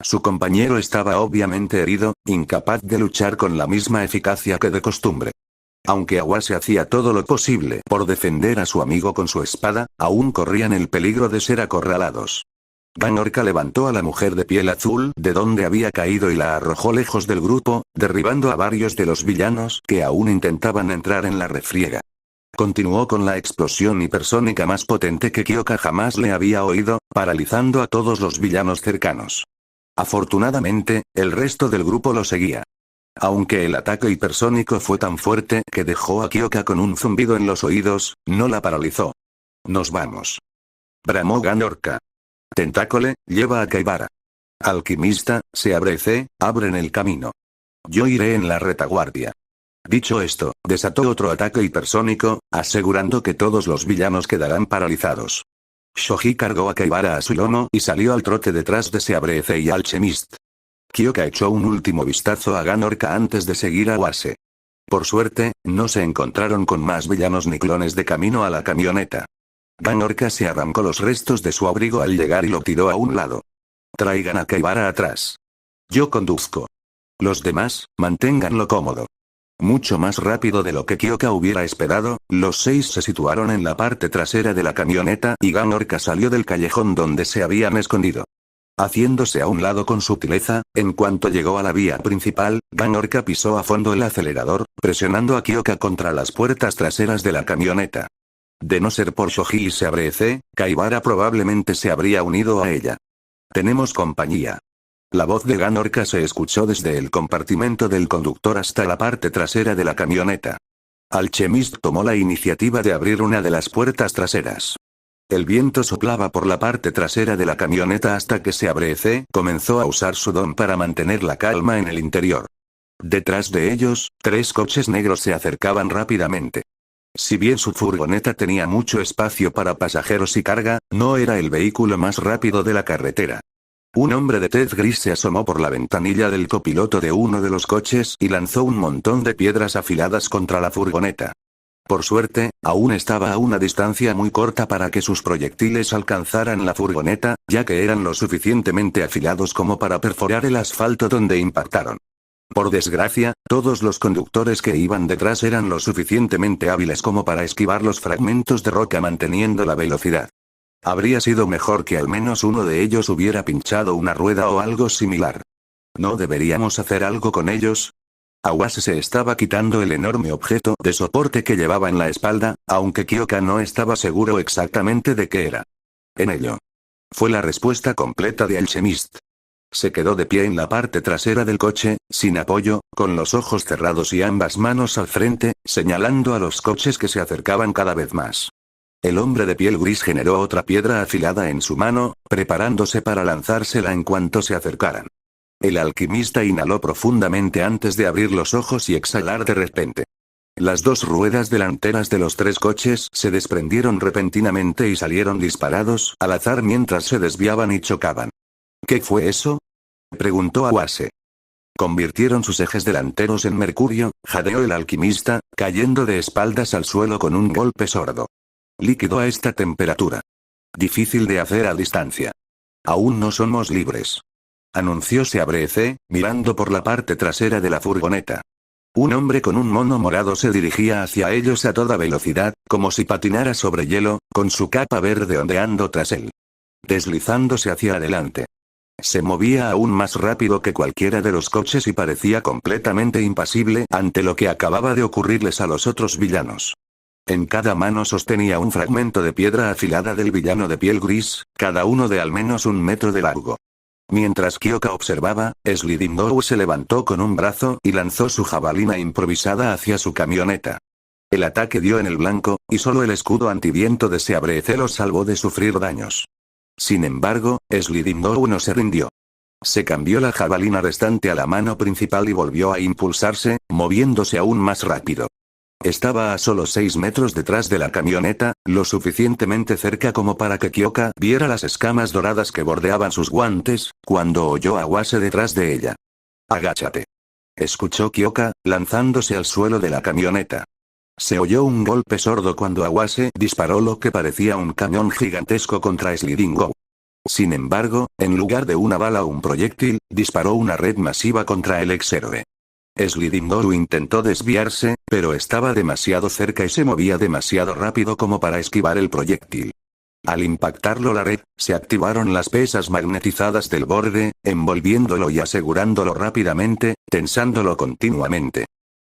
Su compañero estaba obviamente herido, incapaz de luchar con la misma eficacia que de costumbre. Aunque Awase hacía todo lo posible por defender a su amigo con su espada, aún corrían el peligro de ser acorralados. Van Orca levantó a la mujer de piel azul de donde había caído y la arrojó lejos del grupo, derribando a varios de los villanos que aún intentaban entrar en la refriega. Continuó con la explosión hipersónica más potente que Kyoka jamás le había oído, paralizando a todos los villanos cercanos. Afortunadamente, el resto del grupo lo seguía. Aunque el ataque hipersónico fue tan fuerte que dejó a Kyoka con un zumbido en los oídos, no la paralizó. «Nos vamos», bramó Ganorka. «Tentácole, lleva a Kaibara. Alquimista, se abrece, abren el camino. Yo iré en la retaguardia». Dicho esto, desató otro ataque hipersónico, asegurando que todos los villanos quedarán paralizados. Shoji cargó a Kaibara a su lomo y salió al trote detrás de Seabrece y Alchemist. Kyoka echó un último vistazo a Ganorka antes de seguir a Wase. Por suerte, no se encontraron con más villanos ni clones de camino a la camioneta. Ganorka se arrancó los restos de su abrigo al llegar y lo tiró a un lado. «Traigan a Kaibara atrás. Yo conduzco. Los demás, manténganlo cómodo». Mucho más rápido de lo que Kyoka hubiera esperado, los 6 se situaron en la parte trasera de la camioneta y Ganorka salió del callejón donde se habían escondido. Haciéndose a un lado con sutileza, en cuanto llegó a la vía principal, Ganorka pisó a fondo el acelerador, presionando a Kyoka contra las puertas traseras de la camioneta. De no ser por Shoji y Seabrece, Kaibara probablemente se habría unido a ella. «Tenemos compañía». La voz de Ganorka se escuchó desde el compartimento del conductor hasta la parte trasera de la camioneta. Alchemist tomó la iniciativa de abrir una de las puertas traseras. El viento soplaba por la parte trasera de la camioneta hasta que Seabrece comenzó a usar su don para mantener la calma en el interior. Detrás de ellos, 3 coches negros se acercaban rápidamente. Si bien su furgoneta tenía mucho espacio para pasajeros y carga, no era el vehículo más rápido de la carretera. Un hombre de tez gris se asomó por la ventanilla del copiloto de uno de los coches y lanzó un montón de piedras afiladas contra la furgoneta. Por suerte, aún estaba a una distancia muy corta para que sus proyectiles alcanzaran la furgoneta, ya que eran lo suficientemente afilados como para perforar el asfalto donde impactaron. Por desgracia, todos los conductores que iban detrás eran lo suficientemente hábiles como para esquivar los fragmentos de roca manteniendo la velocidad. Habría sido mejor que al menos uno de ellos hubiera pinchado una rueda o algo similar. ¿No deberíamos hacer algo con ellos? Awase se estaba quitando el enorme objeto de soporte que llevaba en la espalda, aunque Kyoka no estaba seguro exactamente de qué era. «En ello». Fue la respuesta completa de Alchemist. Se quedó de pie en la parte trasera del coche, sin apoyo, con los ojos cerrados y ambas manos al frente, señalando a los coches que se acercaban cada vez más. El hombre de piel gris generó otra piedra afilada en su mano, preparándose para lanzársela en cuanto se acercaran. El alquimista inhaló profundamente antes de abrir los ojos y exhalar de repente. Las 2 ruedas delanteras de los 3 coches se desprendieron repentinamente y salieron disparados al azar mientras se desviaban y chocaban. «¿Qué fue eso?», preguntó Awase. «Convirtieron sus ejes delanteros en mercurio», jadeó el alquimista, cayendo de espaldas al suelo con un golpe sordo. «Líquido a esta temperatura. Difícil de hacer a distancia. Aún no somos libres», anunció Seabrece, mirando por la parte trasera de la furgoneta. Un hombre con un mono morado se dirigía hacia ellos a toda velocidad, como si patinara sobre hielo, con su capa verde ondeando tras él. Deslizándose hacia adelante. Se movía aún más rápido que cualquiera de los coches y parecía completamente impasible ante lo que acababa de ocurrirles a los otros villanos. En cada mano sostenía un fragmento de piedra afilada del villano de piel gris, cada uno de al menos 1 metro de largo. Mientras Kyoka observaba, Sliding Dough se levantó con un brazo y lanzó su jabalina improvisada hacia su camioneta. El ataque dio en el blanco, y solo el escudo antiviento de Seabrece los salvó de sufrir daños. Sin embargo, Sliding Dough no se rindió. Se cambió la jabalina restante a la mano principal y volvió a impulsarse, moviéndose aún más rápido. Estaba a solo 6 metros detrás de la camioneta, lo suficientemente cerca como para que Kyoka viera las escamas doradas que bordeaban sus guantes, cuando oyó a Awase detrás de ella. «Agáchate», escuchó Kyoka, lanzándose al suelo de la camioneta. Se oyó un golpe sordo cuando Awase disparó lo que parecía un cañón gigantesco contra Sliding Dough. Sin embargo, en lugar de una bala o un proyectil, disparó una red masiva contra el exhéroe. Sliding Dough intentó desviarse, pero estaba demasiado cerca y se movía demasiado rápido como para esquivar el proyectil. Al impactarlo la red, se activaron las pesas magnetizadas del borde, envolviéndolo y asegurándolo rápidamente, tensándolo continuamente.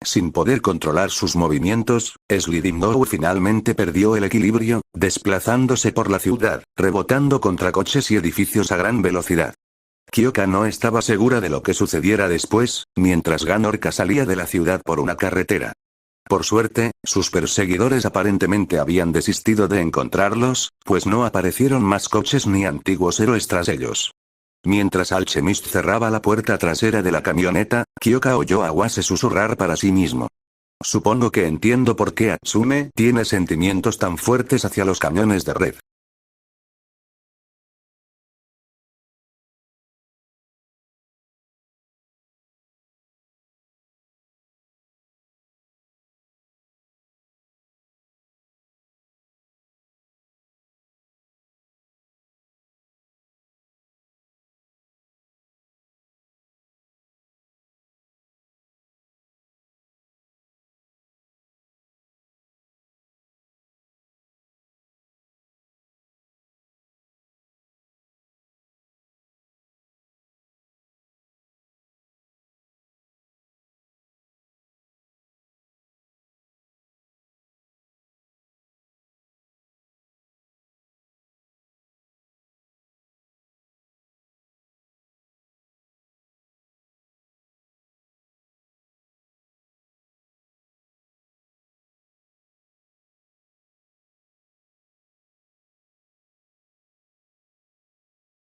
Sin poder controlar sus movimientos, Sliding Dough finalmente perdió el equilibrio, desplazándose por la ciudad, rebotando contra coches y edificios a gran velocidad. Kyoka no estaba segura de lo que sucediera después, mientras Ganorka salía de la ciudad por una carretera. Por suerte, sus perseguidores aparentemente habían desistido de encontrarlos, pues no aparecieron más coches ni antiguos héroes tras ellos. Mientras Alchemist cerraba la puerta trasera de la camioneta, Kyoka oyó a Awase susurrar para sí mismo. Supongo que entiendo por qué Atsume tiene sentimientos tan fuertes hacia los camiones de red.